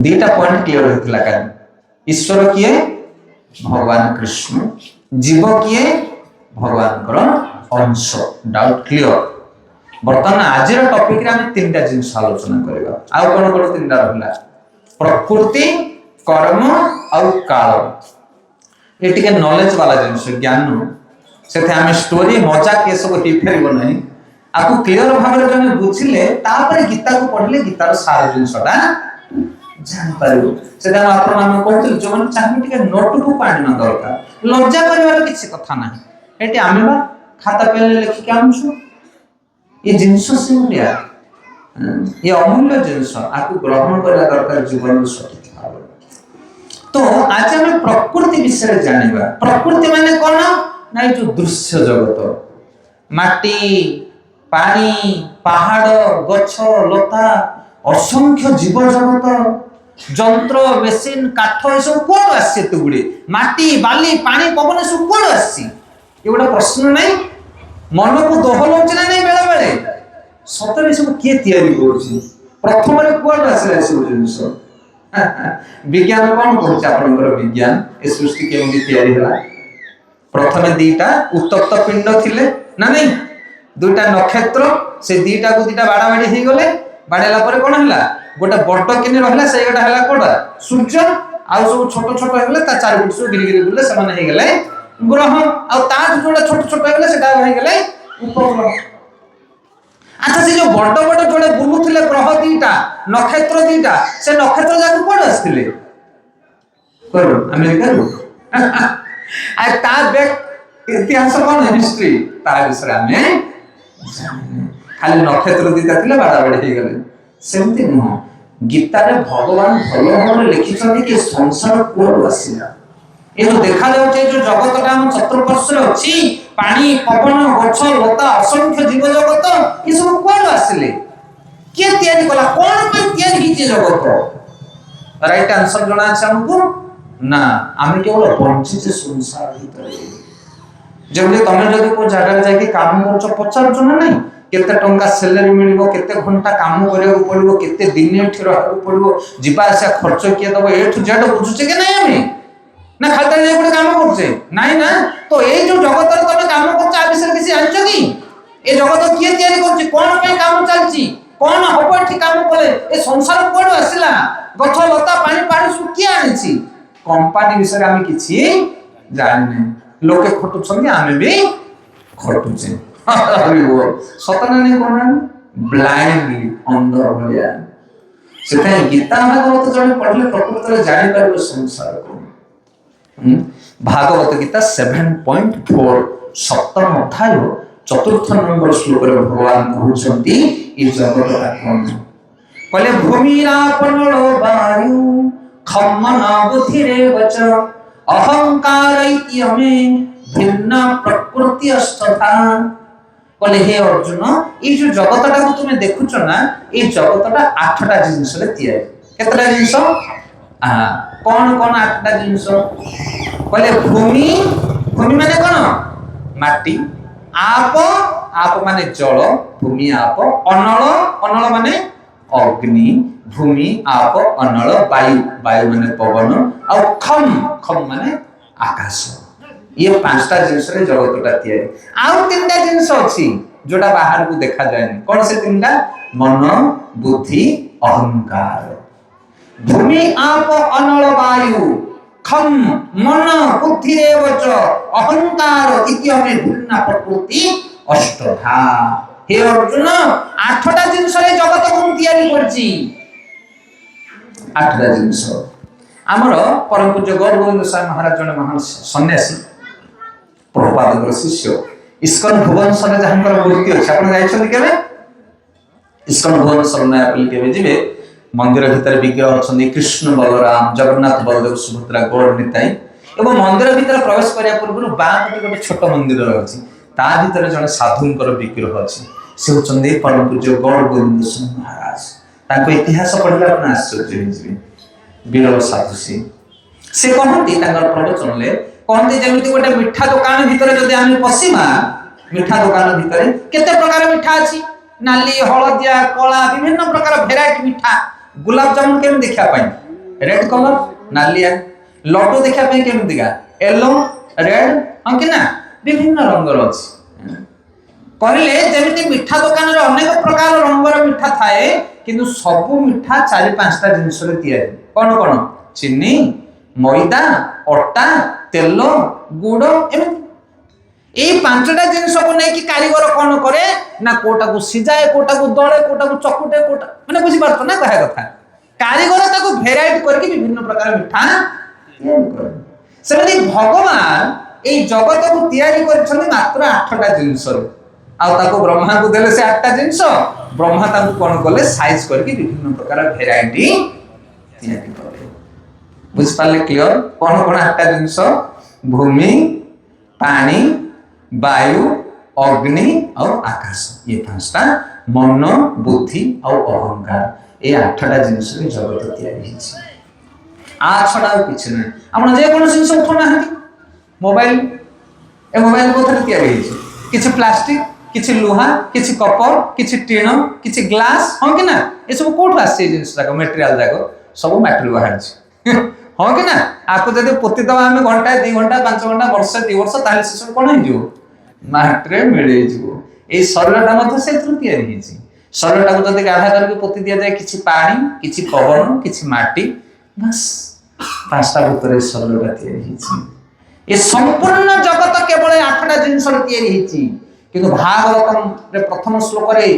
दुईटा point clear होता है। ईश्वर किए भगवान कृष्ण, जीव किए भगवान अंश। Doubt clear. बर्तमान आज टॉपिक रे हम तीन टा जिनिस आलोचना करबा। आ कोन कोन तीन टा रहला? प्रकृति, कर्म और काल। ये टिके नॉलेज वाला जिनिस, ज्ञान से आम स्टोरी मजा के सब हो पार ना। आपको क्लियर भाव में जब बुझिले तापर गीता को पढ़ले गीतार सार जिनसटा जान पारिबो। से आपण मान कहते जो मन चाहे टिके नोटबुक पानी ना दरकार। लज्जा करबार किछि कथा नाही। एटी आमे बा खाता पेन लिखि के आमछु। ये जिनिस से मुलिया ये अमूल्य जिनिस आपको ग्रहण करला दरकार जीवन सठिक भाव। तो आज हम प्रकृति विषय जानिबा। प्रकृति माने कोन ना जो दृश्य जगत, माटी, पानी, पहाड़, गछ, लता, असंख्य जीव जगत, जंत्र, मेसिन, काठ, ये सब कोड आसी तुगुडी। माटी, बाली, पानी, पवन सब कोड आसी। ये गोटा प्रश्न नहीं? मन को दोहलौछ ना नहीं बेला बेले? सतरे सब किए तैयारी करूछि? प्रथम रे कोड आसी सब जिनिस। विज्ञान कौन कहूँ आपनकर विज्ञान ए सृष्टि केमि तैयारी होला? प्रथमे दीटा उत्तप्त पिंड थिले ना नहीं? दुईटा नक्षत्र से दीटा को दीटा बाड़ा बाड़ी हे गले। बाड़ेला परे कोन हला? गोटा बड़ किने रहला से गोटा हला कोडा सूर्य। आ सब छोट छोट हे गले ता चार गुट से गिरी गिरी बुले समान हे गले ग्रह। आ ता जोड़ा छोट छोट हे गले सेटा हे गले उपग्रह। अच्छा से जो बड़ बड़ जोड़े बुलुथिले ग्रह दीटा, नक्षत्र दीटा, से नक्षत्र जाक कोड आस्थिले? करो अमेरिका रो। आ ता बैक इतिहास कोन हिस्ट्री ता विषय हमें खाली नक्षत्र दीटा थिले बाड़ा बाड़ी हे गले सेमती नुह। गीता रे भगवान भलो भाव लिखिछन कि संसार कोड आसीला। ए जो देखा जाउछे जो जगतटा हम चतुर्पार्श्व रे अछि, पानी, पवन, गछ, लता, असंख्य जीव जगत, ये सब कोड आसीले? के तैयारी कला? कोन पे तैयारी हिचे जगत? राइट आंसर जणा छै हमको ना। आमे केवल बंचित संसार भीतर। जब तमे जदि को जगह जाके काम करछ पचार जण नहीं केते टंका सैलरी मिलिबो, केते घंटा काम करियो पड़िबो, केते दिन एठी रहबो पड़िबो, जिबा आसा खर्च किए दबो ए टू जेड बुझुचे के नहीं? हमें ना खालता जे कोटे काम करछे नाही ना। तो ए जो जगत रे तमे काम करछ आ विषय किसी जानछ कि? ए जगत किए तयारी करछ? कोन पे काम चलछि? कोन हबो एठी काम कले? ए संसार कोड आसिला? गछ, लता, पानी, पानी सब किए आनिछि? कंपनी विषय आमे किछि जानि। लोके खटुछन आमे भी खटुछे। सतना नहीं कोना ब्लाइंडली अंध भलिया। सेता गीता भागवत जने पढ़ले प्रकृति रे जानि पारबो संसार को। भागवत गीता 7.4 सप्तम अध्याय चतुर्थ नंबर श्लोक रे भगवान कहउछंती ई जगत राखन कहले भूमिरापनलो वायु खम्मन बुद्धि रे वच अहंकार इत्यमे भिन्न प्रकृति अष्टधा। कहले हे अर्जुन ये जो जगतटा को तुम देखुछ ना ये जगतटा 8टा जिनिस रे तैयारी। केतटा जिनिस? कौन कौन 8टा जिनिस? कहले भूमि, भूमि माने कोन? माटी। आप, आप माने जल, भूमि आप। अनल, अनल माने अग्नि, भूमि आप अनल। वायु, वायु माने पवन। और खम, खम माने आकाश। ये 5टा जिनिस रे जगतटा तैयारी। आउ 3टा जिनिस अछि जोटा बाहर को देखा जाय नहीं। कौन से 3टा? मन, बुद्धि, अहंकार। भूमि आप अनल वायु खम मन बुद्धि रेवच अहंकार इत्यमे भिन्न प्रकृति अष्टधा। हे अर्जुन 8टा जिनिस रे जगत को तैयारी करछि। 8टा जिनिस हमर परम पूज्य गौर गोविंद साई महाराज जने महान सन्यासी प्रभुपाद शिष्य। इस्कन भुवनेश्वर जहाँकर मूर्ति अच्छे आप जाइछन केबे? इस्कन भुवनेश्वर नयापल्ली केबे जिबे मंदिर भीतर विग्रह अच्छा कृष्ण बलराम, जगन्नाथ बलदेव, सुभद्रा, गौर निताई। एवं मंदिर भीतर प्रवेश करिया पूर्व बाँ पटे गोटे छोट मंदिर अछि ता भीतर जने साधुंकर विग्रह अछि। से होचंदी परम पूज्य गौर गोविंद महाराज। ताको इतिहास पढ़िला आपण आश्चर्य होइजिबे। वीर साधु से कहती प्रवचन ले कहते जमी गोटे मिठा दुकान भितर जदि आम पशिमा मिठा दुकान भितर केते प्रकार मिठा अछि? नाली, हलदिया, कला, विभिन्न प्रकार भेराइटी मिठा। गुलाब जामुन केम देखा पाई रेड कलर नालिया लड्डू देखा केमितिका येलो रेड हाँ कि ना विभिन्न रंगर अच्छी कहले जमी मिठा दुकान रे अनेक प्रकार रंगर मिठा थाए किंतु सबु मिठा 4-5टा जिनस कौन कौन चीनी मैदा अटा तेल गुड़ एमती 5टा जिनस को नहीं कारीगर कौन करे ना कोटा को सिजाए कोटा को दले कोटा को चकुटे कोटा मैंने बुझी पारत ना कह कथा कारीगर ताको भेराइटी करके विभिन्न प्रकार मिठा से भगवान ये जगत को तैयारी कर मात्र 8टा जिनस ब्रह्मा को देले से 8टा जिनस ब्रह्मा ताको कौन कले साइज करके विभिन्न प्रकार भेराइटी तैयारी कले बुझ पाले क्लियर कौन कौन 8टा जिनस भूमि पानी वायु अग्नि और आकाश ये 5टा मन बुद्धि और अहंकार ये 8टा जिनस जगत तैयारी आ छड़ा किसी ना आप जिनस उठुना मोबाइल ए मोबाइल को तैयारी किसी प्लास्टिक किसी लुहा किसी कपर किसी टीण किसी ग्लास हाँ कि ना ये सब कौट आसे जिनस जाक मेटेरियल जाक सब माटी बाहर हाँ कि ना आपको जब पोतीद आम घंटा 2 घंटा 5 घंटा वर्ष 2 वर्ष ताले से सब कौन हो माटी मिले ये शरीरटा से तैयारी शरीरटा को जब गाधा करके पोती दि जाए किसी पानी किसी पवन किसी माटी बस 5टा भितर शरीरटा तैयारी ये संपूर्ण जगत केवल 8टा जिनस तैयारी किंतु भागवतम रे प्रथम श्लोक रे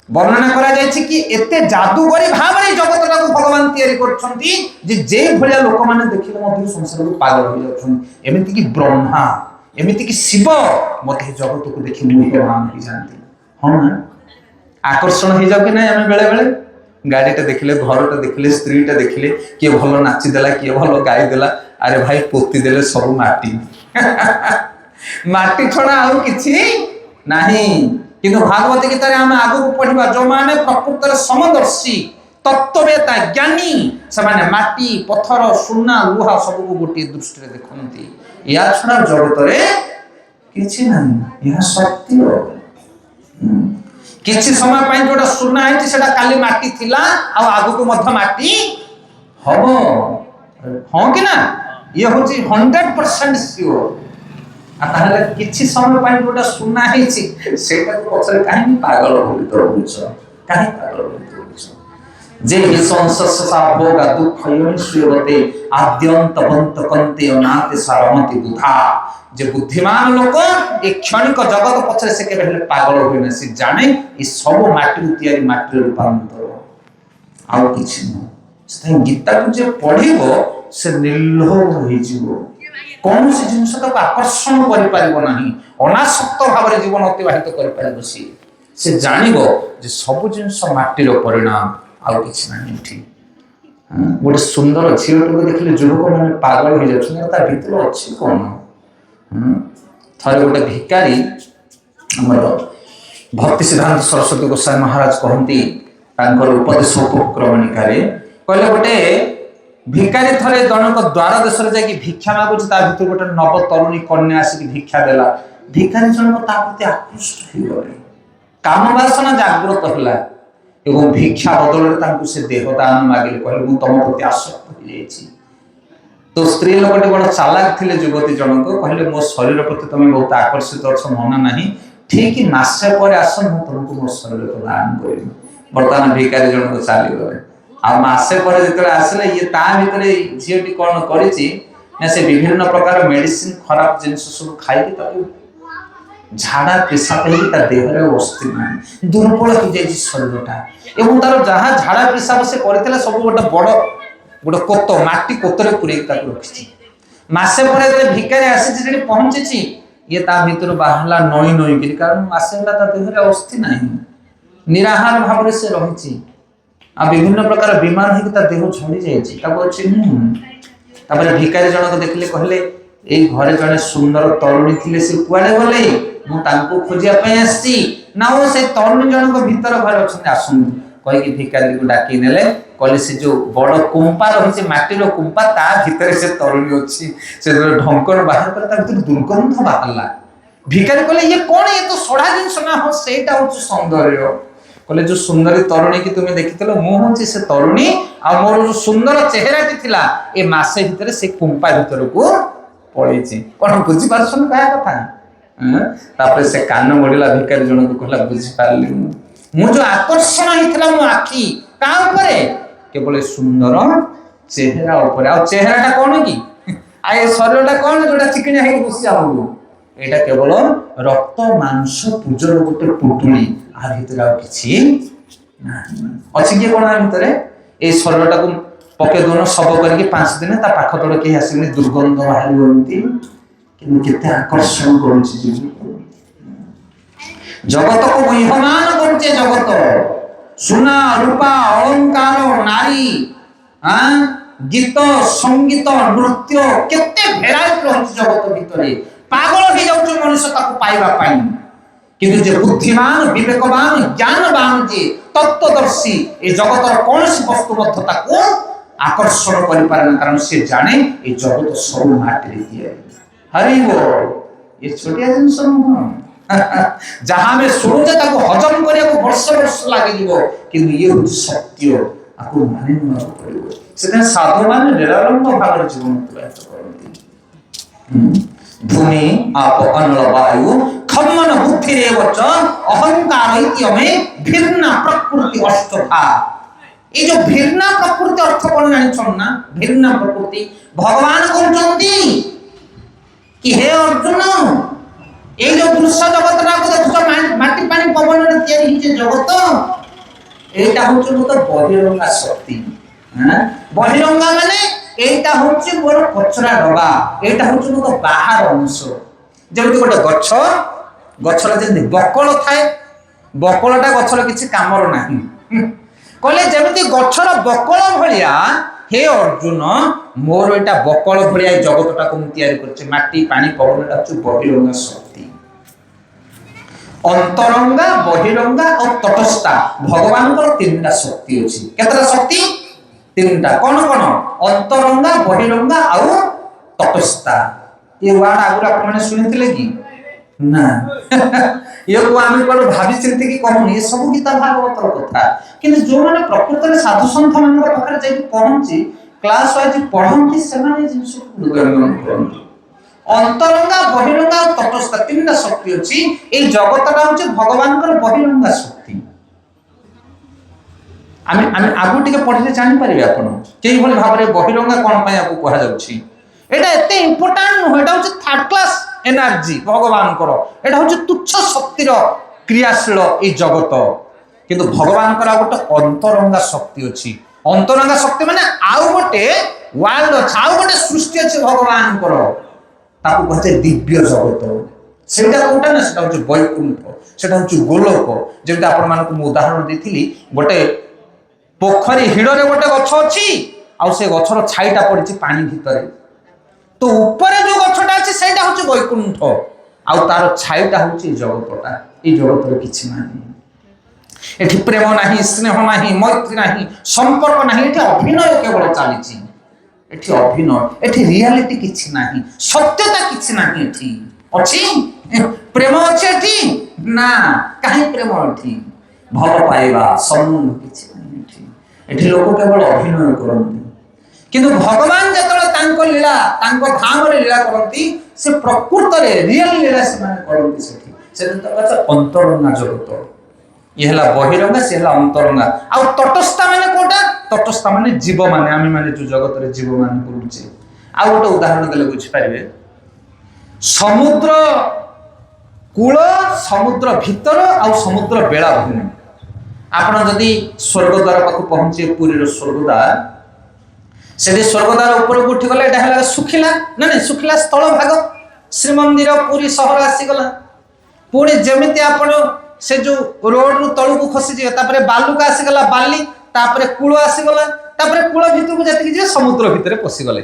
वर्णना करा जायछि कि एते जादूगरी भाव रे जगत को भगवान तैयारी करछंती जे भलिया लोक माने देखिले मध्य संसार को पागल हो जाछन एमिति कि ब्रह्मा एमिति कि शिव मते जगत को देखि मोहमान हो जानती हां ना आकर्षण हो जाउ कि नै हम बेले बेले गाड़ीटा देखिले घरटा देखिले स्त्रीटा देखिले किए भलो नाची देला किए भलो गाई देला अरे भाई पोती देले सब माटी माटी छड़ा आउ किछि नाही किंतु भागवत गीता रे हम आगु पढ़िबा जो माने प्रकृत रे समदर्शी तत्ववेता ज्ञानी से माने माटी पत्थर सुना लुहा सब को गोटी दृष्टि रे देखंती या छड़ा जगत रे किछि नाही यह सत्य किछि समय पाई जोटा सुना है सेटा काली माटी थिला आ आगु को मध्य माटी हबो हां कि ना ये होची 100% श्योर ताहले किछि समय पाई जोटा सुना है सेटा को पछरे काहे पागल होई तो बुझ काहे पागल होई तो बुझ जे संसस्सा भोगा दुख योनिश्वरते आद्यंतवंत कंते अनाते सारमति बुधा जे बुद्धिमान लोक एक क्षणिक जगत पछरे से केबे पागल होई न से जाने ई सब माटी तैयारी माटी रूपांतर आ किछि न से गीता को जे पढिबो से निर्लोभ होई जीवो कौन से जिनस तक आकर्षण कर पारिबो नाही अनासक्त भाव रे जीवन अतिबाहित कर पारिबो से जानिबो जे सब जिनस माटी रो परिणाम आ किछि नाही ठीक गोटे सुंदर झीलटू को देखिले युवक मैंने पागल हो जाए ता भीतर अच्छी कौन थे गोटे भिकारी आमर भक्ति सिद्धांत सरस्वती गोसाई महाराज कहती उपदेश उपक्रमणिका कहले गोटे भिकारी थे जनक द्वार देश जा भिक्षा मागुच भर गोटे नव तरुणी कन्या आसिक भिक्षा देला भिकारी जनक प्रति आकृष्ट हो गले काम वासना जागृत है एवं भिक्षा बदल से देहदान मागिले कहले मु तुम प्रति आसक्त हो जाइछि तो स्त्री लोकटी बड़ चालाक थिले युवती जनक कहले मो शरीर प्रति तुम बहुत आकर्षित अच्छ मन नाही ठीक मासे पर आस मु तुमको मो शरीर को दान करिबि वर्तमान भिकारी जनक चली गले आ मासे पर जेतले आसले ये ता भितरे झियटी कोन करिछि ना से विभिन्न प्रकार मेडिसिन खराब जिंस सब खाइ कि ताकू झाड़ा पेशाब ही देह अस्थि ना दुर्बल हो जाए शरीरटा एवं तार जहाँ झाड़ा पेशाब से करथिला सब गोटे बड़ गोटे कोत माटी कोतरे पुरे रखी मसे पर भिकारी आसी पहुंची ये ता भीतर बाहला नई नई कि कारण मसे देह अस्थि ना निराहार भाव से रही विभिन्न प्रकार बीमार हो देह झड़ी जाए भिकारी जनक देखले कहले ए घरे जड़े सुंदर तरुणी थे से कुआड़े गले मुझे खोजापी आसी ना वो से तरुणी जनक भीतर घर अच्छे आसू कहीकि भिकारी को डाकी नेले कहले से जो बड़ कुंपा रही माटीर कुंपा ता भीतर से तरुणी अच्छी से ढंकन बाहर कर दुर्गंध बाहरला भिकारी कहले ये कौन ये तो सड़ा जिनस ना हाँ सेटा हूँ सौंदर्य बोले जो सुंदरी तरुणी की तुम्हें देखी मु हूँ से तरुणी आ मोर जो सुंदर चेहराटी थिला ए मासे भितर से कुंपा भितर को पड़े कौन बुझी पार्सन क्या कथा तापर से कान मोड़ला भिकारी जन को कहला बुझी पारली मु जो आकर्षण होता मो आखि का ऊपर केवल सुंदर चेहरा ऊपर आ चेहराटा कौन कि आ शरीरटा कौन जोटा चिकनिया है बसी जाऊ एटा केवल रक्त मांस पूजर गोटे पुटुली आ भितर आ किछि अच्छी किए कौन भितर ए शरीरटा को पके दोन सब करके 5 दिन ता पाख तोड़ के आसिबनी दुर्गंध बाहरी होती किंतु केते आकर्षण करूछि जीव जगत को महिमान करछे जगत सुना रूपा अलंकार नारी हां गीत संगीत नृत्य केते भेराइटी रहछि जगत भितरे पागल हो जाउछ मनुष्य ताको पाइबा पाई किंतु जे बुद्धिमान विवेकवान ज्ञानवान जे तत्वदर्शी ए जगतर कौन सी वस्तु मध्य ताको आकर्षण कर पारे कारण से जाने ए जगत सब माटी रे दिए हरि बोल ये छोटिया जिनस जहां में सुनुजे ताको हजम करिया को वर्ष वर्ष लागे जीवो किंतु ये होची सत्य आको माने न पड़िबो सेते साधु मान निरालंब भागर जीवन व्यतीत करती भूमि आप अनल वायु खम्मन बुद्धि रेवच अहंकार इत्यमे भिन्ना प्रकृति अष्टधा ये जो भिन्ना प्रकृति अर्थ कौन जानिछन ना भिन्ना प्रकृति भगवान कहउछंती कि हे अर्जुन ये जो दृश्य जगत ना को देखो माटी पानी पवन रे तयारी हिचे जगत एटा होछ मत बहिरंगा शक्ति हां बहिरंगा माने एटा होछ मोर कचरा डबा एटा होछ मत बाहर अंश जेमति गोटे गछर जे बकल थाए बकलटा गछर किछि कामर नाही कहले जेमति गछर बकल भलिया हे अर्जुन मोर एटा बकल भलिया जगतटा को तयारी करछे माटी पानी पवनटा छु बहिरंगा शक्ति अंतरंगा बहिरंगा और तटस्था भगवान को तीनटा शक्ति अछि केतरा शक्ति तीनटा कौन कौन अंतरंगा बहिरंगा और तटस्था ये वर्ड आगुरा आप माने सुनिथिले कि ना ये को आमे कोन भाबी चिंती कि कहूं ये सब गीता भागवत कथा किंतु जो माने प्रकृत रे साधु संत मान पाखरे जाई पहुंची क्लास वाइज पढंती से माने जिंस को अंतरंगा बहिरंगा और तटस्थ तीनटा शक्ति अछि ए जगतटा होचे भगवान कर बहिरंगा शक्ति आमे आगु टिके पढिले जानि परिबे आपण केई भली भाबरे बहिरंगा कोन पय आपको कहा जाउछि एटा एते इंपोर्टेंट न एटा होचे थर्ड क्लास एनर्जी भगवान कर एटा होचे तुच्छ शक्ति रो क्रियाशील ए जगत किंतु भगवान कर गोटे अंतरंगा शक्ति अछि अंतरंगा शक्ति माने आउ गोटे वर्ल्ड अछि आउ गोटे सृष्टि अछि भगवान कर ताको कहते दिव्य जगत सेटा कोटा ना सेटा होचे वैकुंठ सेटा होचे गोलोक जेंता आपण मानको मु उदाहरण देथिली गोटे पोखरी हिड़े गोटे गछ अच्छी आउ से गछर छाईटा पड़ी पानी भितर तो ऊपर जो गछटा अच्छी सेटा होचे वैकुंठ आउ तार छाईटा होचे जगतटा ए जगत रे किछि नाही एठी प्रेम नाही स्नेह नाही मैत्री नाही संपर्क नाही एठी अभिनय केवल चालीछि एठी अभिनय एठी रियलिटी किछि नाही सत्यता किछि नाही एठी अछि प्रेम अछि एठी ना काहे प्रेम एठी भल पाइबा सम्बन्ध किछि नाही एठी लोक केवल अभिनय करती किंतु भगवान जतले तांको लीला तांको धाम रे लीला करती से प्रकृत रे रियल लीला से माने करती से अंतरंगा जगत ये हला बहिरंगा से हला अंतरंगा आ तटस्थ माने कोटा तटस्थ माने जीव माने आमी माने जो जगत रे जीव माने करूचे आ गोटे उदाहरण देले बुझि पारिबे समुद्र कूल समुद्र भीतर आ समुद्र बेलाभूमि आपण जदि स्वर्गद्वार पाख पहुंचे पुरी रो स्वर्गद्वार से स्वर्गद्वार ऊपर उठी गले एटा हला सुखिला ना नहीं सुखिला स्थल भाग श्रीमंदिर पुरी शहर आसी गला पुणी जेमिति आपण से जो रोड रु तळु को खसी जे तापरे बालुका आसी गला बाली तापरे कूल आसी गला तापरे कूल भितर को जति जे समुद्र भितर पसी गले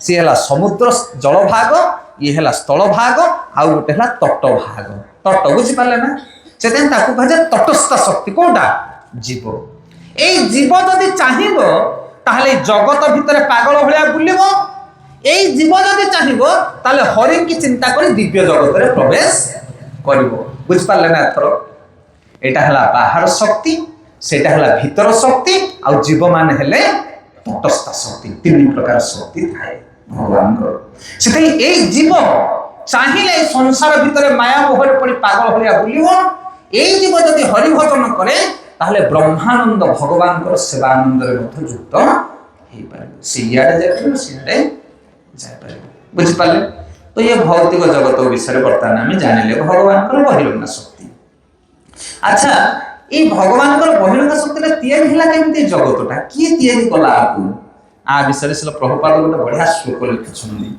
सी हला समुद्र जल भाग ये हला स्थल भाग आ गोटे हला तट भाग तट बुझी पाले ना सेतेन ताकू कहे तटस्थ शक्ति कोटा जीव ए जीव जदि चाहिबो ताहले जगत भितर पागल भलिया बुलिबो ए जीव जदि चाहिबो ताहले हरि की चिंता करी दिव्य जगत रे प्रवेश करिवो बुझ पाले ना एथरो एटा हला बाहर शक्ति, सेटा हला भीतर शक्ति, आ जीव मान हेले तटस्थ शक्ति। तीन प्रकार शक्ति थाए भगवान को। सेतै ए जीव चाहिए संसार भितर माया मोहरे पड़ी पागल भलिया बुलिबो। ए जीव जदि हरि भजन करे ताहले ब्रह्मानंद भगवान को सेवानंद रे मध्य युक्त हे पारे। सियाडे जाय सियाडे जाय पारे। बुझि पाले? तो ये भौतिक जगत विषय बर्तमान आम जानिले भगवान को बहिरंग शक्ति। अच्छा, ये भगवान को बहिरंग शक्ति तैयारी होला केमती जगतटा किए तैयारी कला आपको आ विषय से प्रभुपाद गोटे बढ़िया श्लोक लिखिछन्ती।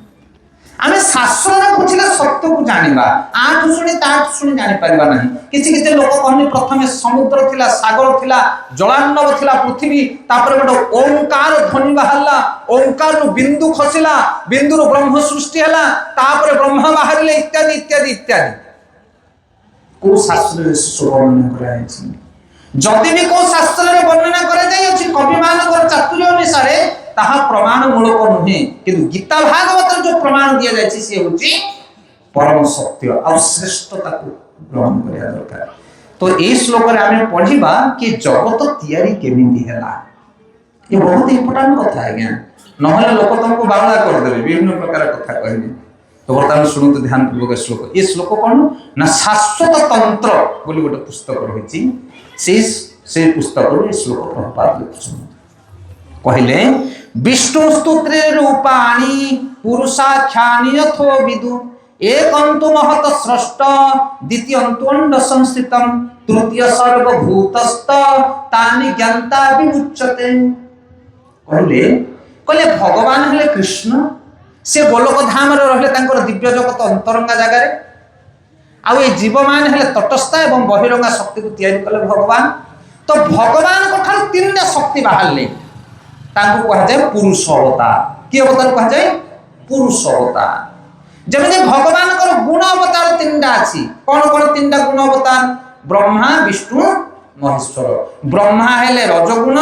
आमे शास्त्र बुझिले सत्य को जानिबा, आठ शुणी ताठ शुणी जानि परिबा नहीं। किछि किछि लोक कहनी प्रथमे समुद्र थिला, सागर थिला, जलार्णव थिला पृथ्वी, तापर गोटे ओंकार ध्वनि बाहरला, ओंकार रु बिंदु खसिला, बिंदु रु ब्रह्म सृष्टि हला, तापर ब्रह्म बाहरले इत्यादि इत्यादि इत्यादि। को शास्त्र रे वर्णन करा अछि? जदि भी को शास्त्र रे वर्णना करा जाय अछि कवि मानकर चातुर्य अनुसार ताहा प्रमाण मूलक नुहे, किंतु गीता भागवत जो प्रमाण दिया जाय से होची परम सत्य और श्रेष्ठता को ग्रहण करिया दरकार। तो ए श्लोक रे आमे पढिबा कि जगत तैयारी केमिति हैला। ये बहुत इंपोर्टेंट कथा है ज्ञान, नहले लोक तुमको बावला कर देबे, विभिन्न प्रकार कथा कहबे। तो वर्तमान सुनत ध्यान पूर्वक श्लोक। ये श्लोक कोन ना शाश्वत तंत्र बोली गोटे पुस्तक रहिछि, से पुस्तक रे श्लोक प्रभुपाद लिखछन। कहले विष्णु स्तोत्रे रूपाणि पुरुषाख्यानि यथो विदु, एकंतु महत स्रष्ट द्वितीयंतु अंड संस्थितम तृतीय सर्वभूतस्थ तानि ज्ञाता विमुच्यते। कहले भगवान हेले कृष्ण, से गोलोक धाम रे रहले तांकर दिव्य जगत अंतरंगा जगह रे, आ ए जीव मान हेले तटस्थ एवं बहिरंगा शक्ति को तैयारी कले भगवान। तो भगवान को ठार तीनटा शक्ति बाहरले, तांको कहा जाय पुरुष अवतार। कि अवतार कहा जाय? पुरुष अवतार। जमिने भगवान को गुण अवतार तीनटा अछि। कोन कोन तीनटा गुण अवतार? ब्रह्मा, विष्णु, महेश्वर। ब्रह्मा हेले रजगुण,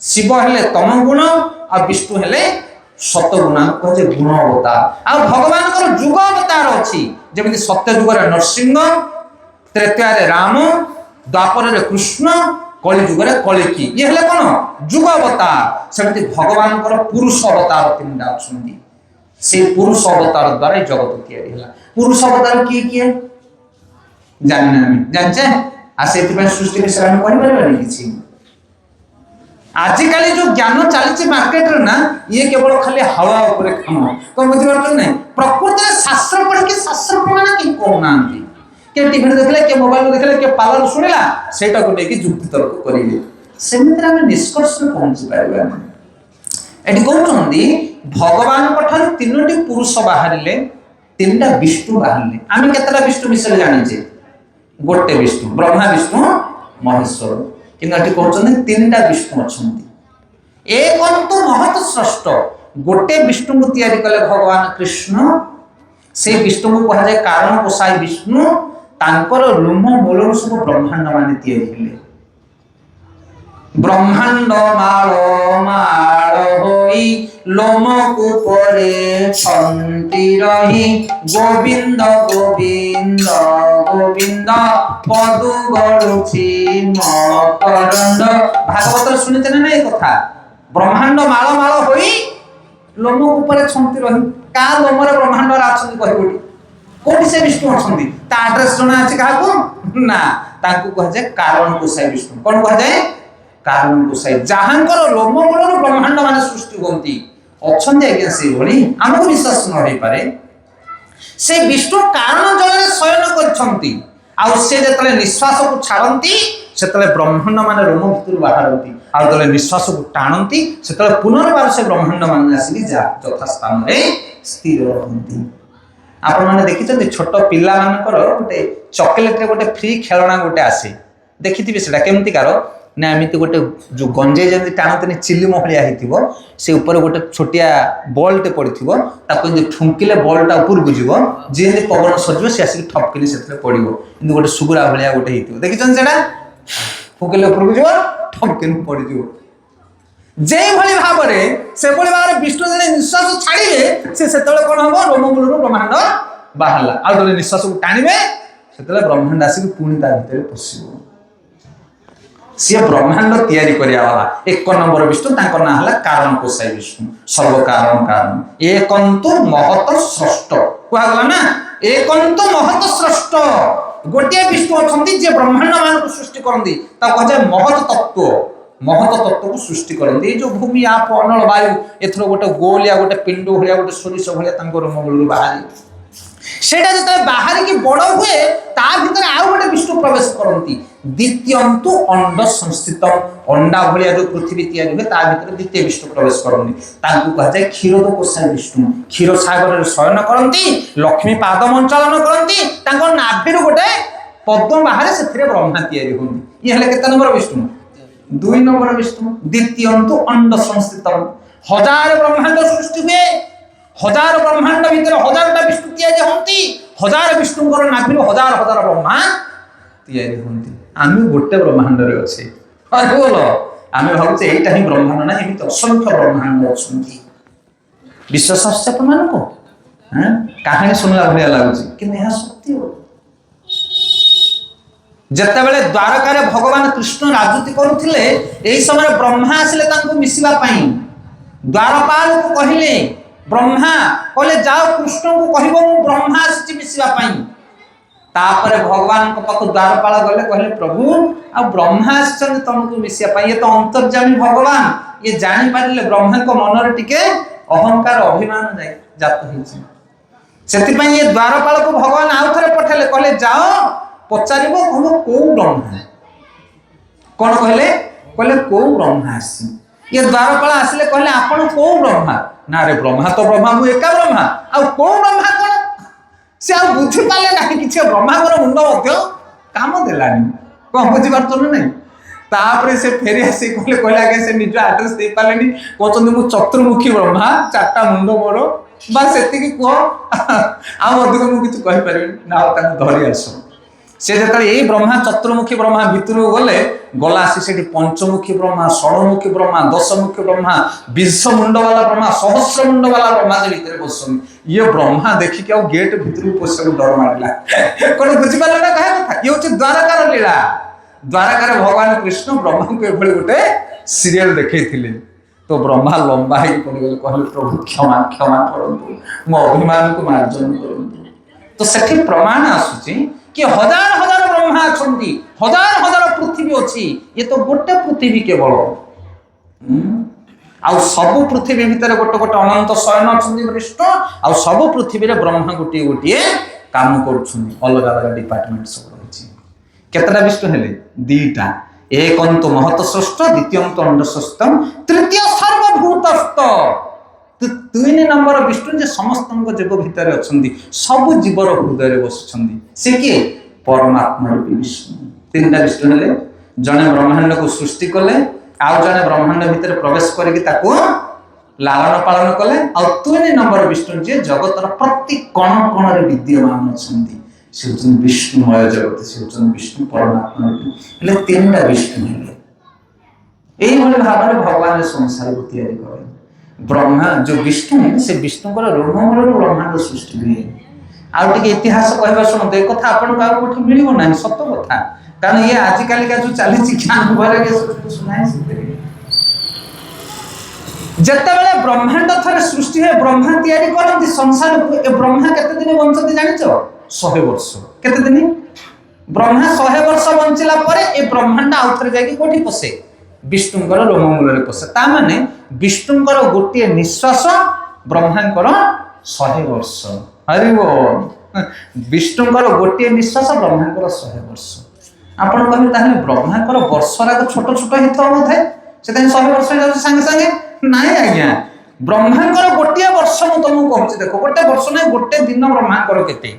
शिव हेले तमगुण, और विष्णु हेले सतगुण। कहे जे गुण अवतार। आ भगवान को जुग अवतार अछि, जमिने सत्य जुग रे नरसिंह, त्रेता रे राम, द्वापर रे कृष्ण, कलि जुग रे कलिकी। ये हेले कोन जुग अवतार। सेमति भगवान को पुरुष अवतार तीनटा अछंती। से पुरुष अवतार द्वारा जगत तैयारी होला। पुरुष अवतार किए जानना हम जानचे, आ सेति पे सृष्टि के सरण करि परबा किछि। आजिकल जो ज्ञान चलछि मार्केट रे ना, ये केवल खाली हवा ऊपर काम। तो बुझि परत नै, प्रकृति शास्त्र पढ़ के शास्त्र प्रमाण कि कोनांती के टीवी देखले, के मोबाइल देखले, के पालर सुनिला, सेटा को लेके जुक्ति तर्क करिले, सेमित्र हम निष्कर्ष में पहुंची पाइबा। एटी कहउछंदी भगवान पठार तीनोटी पुरुष बाहरिले, तीनटा विष्णु बाहरिले। आमे केतला विष्णु विषय जानिजे? गोटे विष्णु, ब्रह्मा, विष्णु, महेश्वर। किंतु एटी कहउछंदी तीनटा विष्णु अछंती। एकंतु महत श्रेष्ठ, गोटे विष्णु को तैयारी कले भगवान कृष्ण। से विष्णु को कहा जाय कारण कोसाई विष्णु। तांकर लोम मूल सब ब्रह्मांड माने तैयारी हेले। ब्रह्मांड माळ माळ होई लोम ऊपरे छंती रही, गोविंद गोविंद गोविंद पदु गळुछि मकरंद। भागवत सुनिते ना ए कथा? ब्रह्मांड माळ माळ होई लोम ऊपरे छंती रही। का लोम रे ब्रह्मांड रा छंती कहबोटी? कोठी से विष्णु अछंती? ता एड्रेस जणा अछि काहाको ना? तांको कह जाय कारण कोसाई विष्णु। कोन कह जाय? कारण कोसाई। जहांकर लोम मूलर ब्रह्मांड माने सृष्टि होंती अछंती। आज्ञा से भली हमको विश्वास न होई पारे। से विष्णु कारण जले शयन करछंती, आ से जेतले निश्वास को छाड़ंती, सेतले ब्रह्मांड माने रोम भितर बाहरंती, आ जेतले निश्वास को टाणंती, सेतले पुनर्बार से ब्रह्मांड माने आसी जा यथा स्थान रे स्थिर रहंती। आपण माने देखिछन्ते छोट पिल्ला मानकर गोटे चॉकलेट रे गोटे फ्री खेलना गोटे आसे, देखिथिबे सेटा केमति कार ना एमिति गोटे जो गंजे जेमति टाणतने चिल्ली मोहलिया हिथिबो, से ऊपर गोटे छोटिया बॉल टे पड़िथिबो, ताको जे ठुमकिले बॉल टा ऊपर गुजिबो, जे पवन सजबो से आसी ठपकिले सेतले पड़िबो। इन्दु गोटे सुगुरा भलिया गोटे हिथिबो, देखिछन सेटा फुकिले ऊपर गुजिबो, ठपकिले पड़िजिबो। जेई भली भाबरे से भली भाबरे विष्णु जने निश्वास छाड़िबे, से सेतले कोन हबो रोममूलरो ब्रह्मांड बाहरला। आ जने निश्वास को टाणिबे, ସେତେବେଳେ ବ୍ରହ୍ମାଣ୍ଡ ଆସିକି ପୁଣି ତା ଭିତରେ ପଶିବ। ସିଏ ବ୍ରହ୍ମାଣ୍ଡ ତିଆରି କରିବା ବାଲା 1 ନମ୍ବର ବିଷ୍ଣୁ, ତାଙ୍କ ନାଁ ହେଲା କାରଣ କୋଷାଇ ବିଷ୍ଣୁ, ସର୍ବ କାରଣ କାରଣ। ଏକନ୍ତୁ ମହତ ସ୍ରଷ୍ଟ କୁହାଗଲା ନା, ଏକନ୍ତୁ ମହତ ସ୍ରଷ୍ଟ। ଗୋଟିଏ ବିଷ୍ଣୁ ଅଛନ୍ତି ଯିଏ ବ୍ରହ୍ମାଣ୍ଡ ମାନଙ୍କୁ ସୃଷ୍ଟି କରନ୍ତି, ତାକୁ କୁହାଯାଏ ମହତ ତତ୍ତ୍ୱ। ମହତ ତତ୍ତ୍ୱକୁ ସୃଷ୍ଟି କରନ୍ତି। ଏଇ ଯୋଉ ଭୂମି ଆପ ଅନଳ ବାୟୁ, ଏଥର ଗୋଟେ ଗୋଲିଆ ଗୋଟେ ପିଣ୍ଡ ଭଳିଆ ଗୋଟେ ସୋରିଷ ଭଳିଆ ତାଙ୍କ ରୋମମୂଳରୁ ବାହାରି, সেটা যেତେବେଳେ ବାହାରିକି ବଡ଼ ହୁଏ ତା ଭିତରେ ଆଉ ଗୋଟେ ବିଷ୍ଣୁ ପ୍ରବେଶ କରନ୍ତି। ଦ୍ୱିତୀୟନ୍ତୁ ଅଣ୍ଡ ସଂସ୍ଥିତ, ଅଣ୍ଡା ଭଳିଆ ଯୋଉ ପୃଥିବୀ ତିଆରି ହୁଏ ତା ଭିତରେ ଦ୍ୱିତୀୟ ବିଷ୍ଣୁ ପ୍ରବେଶ କରନ୍ତି, ତାଙ୍କୁ କୁହାଯାଏ କ୍ଷୀରୋଦ କୋଷାଇ ବିଷ୍ଣୁ। କ୍ଷୀର ସାଗରରେ ଶୟନ କରନ୍ତି, ଲକ୍ଷ୍ମୀ ପାଦ ମଞ୍ଚଳନ କରନ୍ତି, ତାଙ୍କ ନାଭିରୁ ଗୋଟେ ପଦ୍ମ ବାହାରେ, ସେଥିରେ ବ୍ରହ୍ମା ତିଆରି ହୁଅନ୍ତି। ଇଏ ହେଲେ କେତେ ନମ୍ବର ବିଷ୍ଣୁ? 2 ନମ୍ବର ବିଷ୍ଣୁ। ଦ୍ୱିତୀୟନ୍ତୁ ଅଣ୍ଡ ସଂସ୍ଥିତ, 1000 ବ୍ରହ୍ମାଣ୍ଡ ସୃଷ୍ଟି ହୁଏ, 1000 ବ୍ରହ୍ମାଣ୍ଡ ଭିତରେ 1000ଟା ବିଷ୍ଣୁ ତିଆରି ହୁଅନ୍ତି, 1000 ବିଷ୍ଣୁଙ୍କର ନାଭିରୁ 1000 ବ୍ରହ୍ମା ତିଆରି ହୁଅନ୍ତି। ଆମେ ଗୋଟେ ବ୍ରହ୍ମାଣ୍ଡରେ ଅଛେ, ବୋଲ ଆମେ ଭାବୁଛେ ଏଇଟା ହିଁ ବ୍ରହ୍ମାଣ୍ଡ, ନା ଏମିତି ଅସଂଖ୍ୟ ବ୍ରହ୍ମାଣ୍ଡ ଅଛନ୍ତି। ବିଶ୍ୱାସ ଆସୁଛି ଆପଣମାନଙ୍କୁ? କାହାଣୀ ଶୁଣିଲା ଭଳିଆ ଲାଗୁଛି, କିନ୍ତୁ ଏହା ସତ୍ୟ। ଯେତେବେଳେ ଦ୍ୱାରକାରେ ଭଗବାନ କୃଷ୍ଣ ରାଜୁତି କରୁଥିଲେ, ଏହି ସମୟରେ ବ୍ରହ୍ମା ଆସିଲେ ତାଙ୍କୁ ମିଶିବା ପାଇଁ। ଦ୍ୱାରପାଳକୁ କହିଲେ, ବ୍ରହ୍ମା କହିଲେ ଯାଅ କୃଷ୍ଣଙ୍କୁ କହିବ ମୁଁ ବ୍ରହ୍ମା ଆସିଛି ମିଶିବା ପାଇଁ। ତାପରେ ଭଗବାନଙ୍କ ପାଖକୁ ଦ୍ୱାରପାଳ ଗଲେ, କହିଲେ ପ୍ରଭୁ ଆଉ ବ୍ରହ୍ମା ଆସିଛନ୍ତି ତମକୁ ମିଶିବା ପାଇଁ, ଇଏ ତ ଅନ୍ତର୍ଯାମୀ ଭଗବାନ, ଇଏ ଜାଣିପାରିଲେ ବ୍ରହ୍ମାଙ୍କ ମନରେ ଟିକେ ଅହଙ୍କାର ଅଭିମାନ ଜାତ ହେଇଛି। ସେଥିପାଇଁ ଏ ଦ୍ୱାରପାଳକୁ ଭଗବାନ ଆଉ ଥରେ ପଠେଇଲେ, କହିଲେ ଯାଅ ପଚାରିବ କହିବ କୋଉ ବ୍ରହ୍ମା। କଣ କହିଲେ? କହିଲେ କୋଉ ବ୍ରହ୍ମା ଆସିଛି। ଇଏ ଦ୍ୱାରପାଳ ଆସିଲେ, କହିଲେ ଆପଣ କୋଉ ବ୍ରହ୍ମା? ନା ରେ ବ୍ରହ୍ମା ତ ବ୍ରହ୍ମା, ମୁଁ ଏକା ବ୍ରହ୍ମା, ଆଉ କୋଉ ବ୍ରହ୍ମା କଣ? ସେ ଆଉ ବୁଝିପାରିଲେ ନାହିଁ କିଛି, ବ୍ରହ୍ମାଙ୍କର ମୁଣ୍ଡ ମଧ୍ୟ କାମ ଦେଲାନି। କଣ ବୁଝିପାରୁଛ ନା ନାଇଁ? ତାପରେ ସେ ଫେରି ଆସି କହିଲେ ଆଜ୍ଞା ସେ ନିଜ ଆଡ୍ରେସ ଦେଇପାରିଲେନି, କହୁଛନ୍ତି ମୁଁ ଚତୁର୍ମୁଖୀ ବ୍ରହ୍ମା, 4ଟା ମୁଣ୍ଡ ମୋର, ବା ସେତିକି କୁହ, ଆଉ ଅଧିକ ମୁଁ କିଛି କହିପାରିବିନି। ନା ଆଉ ତାଙ୍କୁ ଧରି ଆସ। ସେ ଯେତେବେଳେ ଏଇ ବ୍ରହ୍ମା ଚତୁର୍ମୁଖୀ ବ୍ରହ୍ମା ଭିତରକୁ ଗଲା ଆସି ସେଠି ପଞ୍ଚମୁଖୀ ବ୍ରହ୍ମା, ଷଡ଼ମୁଖୀ ବ୍ରହ୍ମା, ଦଶମୁଖୀ ବ୍ରହ୍ମା, 20 ମୁଣ୍ଡ ବାଲା ବ୍ରହ୍ମା, 1000 ମୁଣ୍ଡ ବାଲା ବ୍ରହ୍ମା ସେ ଭିତରେ ବସନ୍ତି। ଇଏ ବ୍ରହ୍ମା ଦେଖିକି ଆଉ ଗେଟ୍ ଭିତରକୁ ପଶିବାକୁ ଡର ମାରିଲା। କଣ ବୁଝିପାରିଲେ ନା କାହା କଥା? ଇଏ ହଉଛି ଦ୍ୱାରକାର ଲୀଳା। ଦ୍ୱାରକାରେ ଭଗବାନ କୃଷ୍ଣ ବ୍ରହ୍ମାଙ୍କୁ ଏଭଳି ଗୋଟେ ସିରିଏଲ ଦେଖେଇଥିଲେ। ତ ବ୍ରହ୍ମା ଲମ୍ବା ହେଇକି ପଡ଼ିଗଲେ, କହିଲେ ପ୍ରଭୁ କ୍ଷମା କ୍ଷମା କରନ୍ତୁ, ମୋ ଅଭିମାନକୁ ମାର୍ଜନ କରନ୍ତୁ। ତ ସେଠି ପ୍ରମାଣ ଆସୁଛି कि 1000 ब्रह्मा अछंती, 1000 पृथ्वी अछि, ये तो गोटे पृथ्वी केवल आ सब पृथ्वी भीतर गोटे गोटे अनंत शयन अछंती विष्णु, आ सब पृथ्वी रे ब्रह्मा गोटे गोटे काम करूछंती, अलग अलग डिपार्टमेंट सब रहिछि। केतरा विष्णु हेले? 2टा, एकंत महत षष्ठ, द्वितीयंत अंड षष्ठम, तृतीय सर्वभूतस्थ। 3 नंबर विष्णु जे समस्त जीव भितर अछंती, सब जीवर हृदय रे बसछंती। से के? परमात्मा रूपी विष्णु। 3टा विष्णु हेले, जने ब्रह्मांड को सृष्टि कले, आउ जने ब्रह्मांड भितर प्रवेश करके ताको लालन पालन कले, आ 3 नंबर विष्णु जे जगतर प्रति कण कण रे विद्यमान अछंती, से विष्णुमय जगत, से विष्णु परमात्मा रूपी। हेले 3टा विष्णु हेले। एई भली भाबरे भगवान संसार को तैयारी करे। ब्रह्मा जो विष्णु से विष्णुकर रोममूल ब्रह्मांड सृष्टि हुए। आउ टिके इतिहास कहबा सुन, ए कथा आपन का कोठी मिलिबो नाही, सत्य कथा। कारण ये आजिकल का जो चली ज्ञान भरे के सुनाई जत्ते बेले ब्रह्मांड थरे सृष्टि है, ब्रह्मा तैयारी करନ୍ତି संसार को। ए ब्रह्मा केते दिन बंचती जानिचो? 100 वर्ष। केते दिन? ब्रह्मा 100 वर्ष बंचिला परे ए ब्रह्मांड आउ थरे जाकी कोठी पसे? विष्णुଙ୍କର ରୋମମୂଳରେ ପଶେ। ତା ମାନେ ବିଷ୍ଣୁଙ୍କର ଗୋଟିଏ ନିଶ୍ୱାସ ବ୍ରହ୍ମାଙ୍କର 100 ବର୍ଷ। ହରି ବୋଲ। ବିଷ୍ଣୁଙ୍କର ଗୋଟିଏ ନିଶ୍ୱାସ ବ୍ରହ୍ମାଙ୍କର 100 ବର୍ଷ। ଆପଣ କହିବେ ତାହେଲେ ବ୍ରହ୍ମାଙ୍କର ବର୍ଷରାକ ଛୋଟ ଛୋଟ ହେଇଥିବ ବୋଧେ, ସେଥିପାଇଁ 100 ବର୍ଷ ହେଇଯାଉଛି ସାଙ୍ଗେ ସାଙ୍ଗେ? ନାଇଁ ଆଜ୍ଞା, ବ୍ରହ୍ମାଙ୍କର ଗୋଟିଏ ବର୍ଷ ମୁଁ ତମକୁ କହୁଛି, ଦେଖ ଗୋଟେ ବର୍ଷ ନାହିଁ, ଗୋଟେ ଦିନ ବ୍ରହ୍ମାଙ୍କର କେତେ?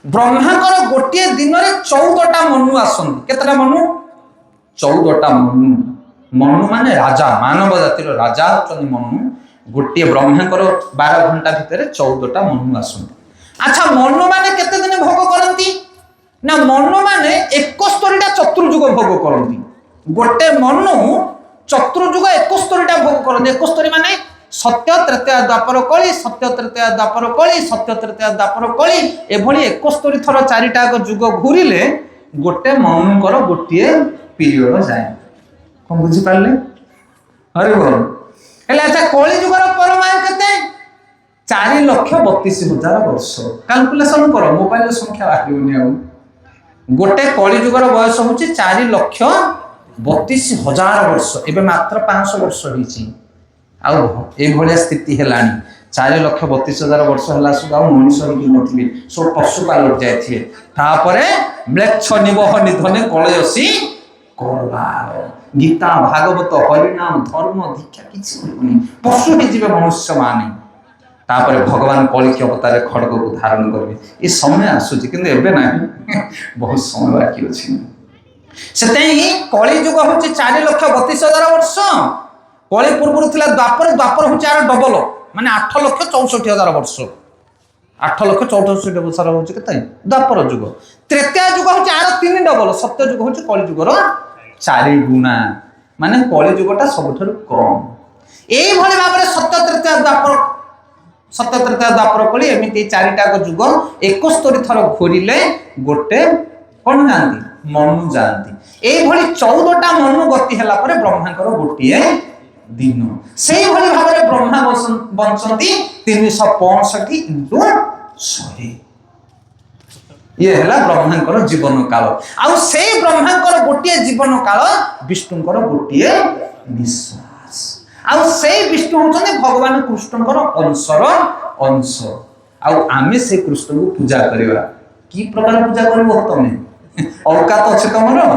ବ୍ରହ୍ମାଙ୍କର ଗୋଟିଏ ଦିନରେ 14ଟା ମନୁ ଆସନ୍ତି। କେତେଟା ମନୁ? 14ଟା ମନୁ। ମନୁ ମାନେ ରାଜା, ମାନବ ଜାତିର ରାଜା ହେଉଛନ୍ତି ମନୁ। ଗୋଟିଏ ବ୍ରହ୍ମାଙ୍କର 12 ଘଣ୍ଟା ଭିତରେ 14ଟା ମନୁ ଆସନ୍ତି। ଆଚ୍ଛା, ମନୁ ମାନେ କେତେ ଦିନ ଭୋଗ କରନ୍ତି? ନା ମନୁ ମାନେ 71ଟା ଚତୁର୍ଯୁଗ ଭୋଗ କରନ୍ତି। ଗୋଟେ ମନୁ ଚତୁର୍ଯୁଗ 71ଟା ଭୋଗ କରନ୍ତି। 71 ମାନେ सत्य तृतीय द्वापर कली सत्य तृतीय द्वापर कली सत्य तृतीय द्वापर कली एभली 71 थर चारिटा जुग घूरिले गोटे मनुकर गोटे पीरियड जाए कौन बुझी पारे अरे बोल अच्छा कली जुगर परमायु केते 4,32,000 वर्ष कैलकुलेशन कर मोबाइल संख्या बाहर गोटे कली जुगर बयस हूँ 4,32,000 वर्ष एवं मात्र 500 वर्ष होती स्थिति है 4,32,000 वर्ष है सब आ मनीष नी सब पशु पालट जाए तापर म्लेच्छ निबह निधने कलयसी गीता भागवत हरिनाम धर्म दीक्षा किसी पशु ही मनुष्य माने तापर भगवान कलिक अवतार खड़ग को धारण करेंगे ये समय आसूची किंतु एबे ना बहुत समय बाकी अच्छी से कली जुग हूँ 4,32,000 वर्ष कली पूर्व द्वापर द्वापर हूँ यार डबल माने 8,64,000 वर्ष 8,64,000 हूँ के द्वापर जुग तृतीय जुग हूँ यार 3 डबल सत्य जुग हूँ कली जुगर 4 गुणा माने कली जुगटा सब कम यही भाव में सत्य तृतीय द्वापर कली एमती 4टा जुग 71 थर घूरिले गोटे कौन जाती मनु जाती यही 14टा मनु गति है ब्रह्मांकर गोटे दिन से भाव में ब्रह्मा बंचती 365 इंटू 100 ये है ब्रह्मांकर जीवन काल आउ से ब्रह्मांकर गोटे जीवन काल विष्णुंकर गोटे निश्वास आउ से विष्णु होचने भगवान कृष्णंकर अंशर अंश आउ आमे से कृष्ण को पूजा करवा की प्रकार पूजा करबो तमे औकात अछि तमरो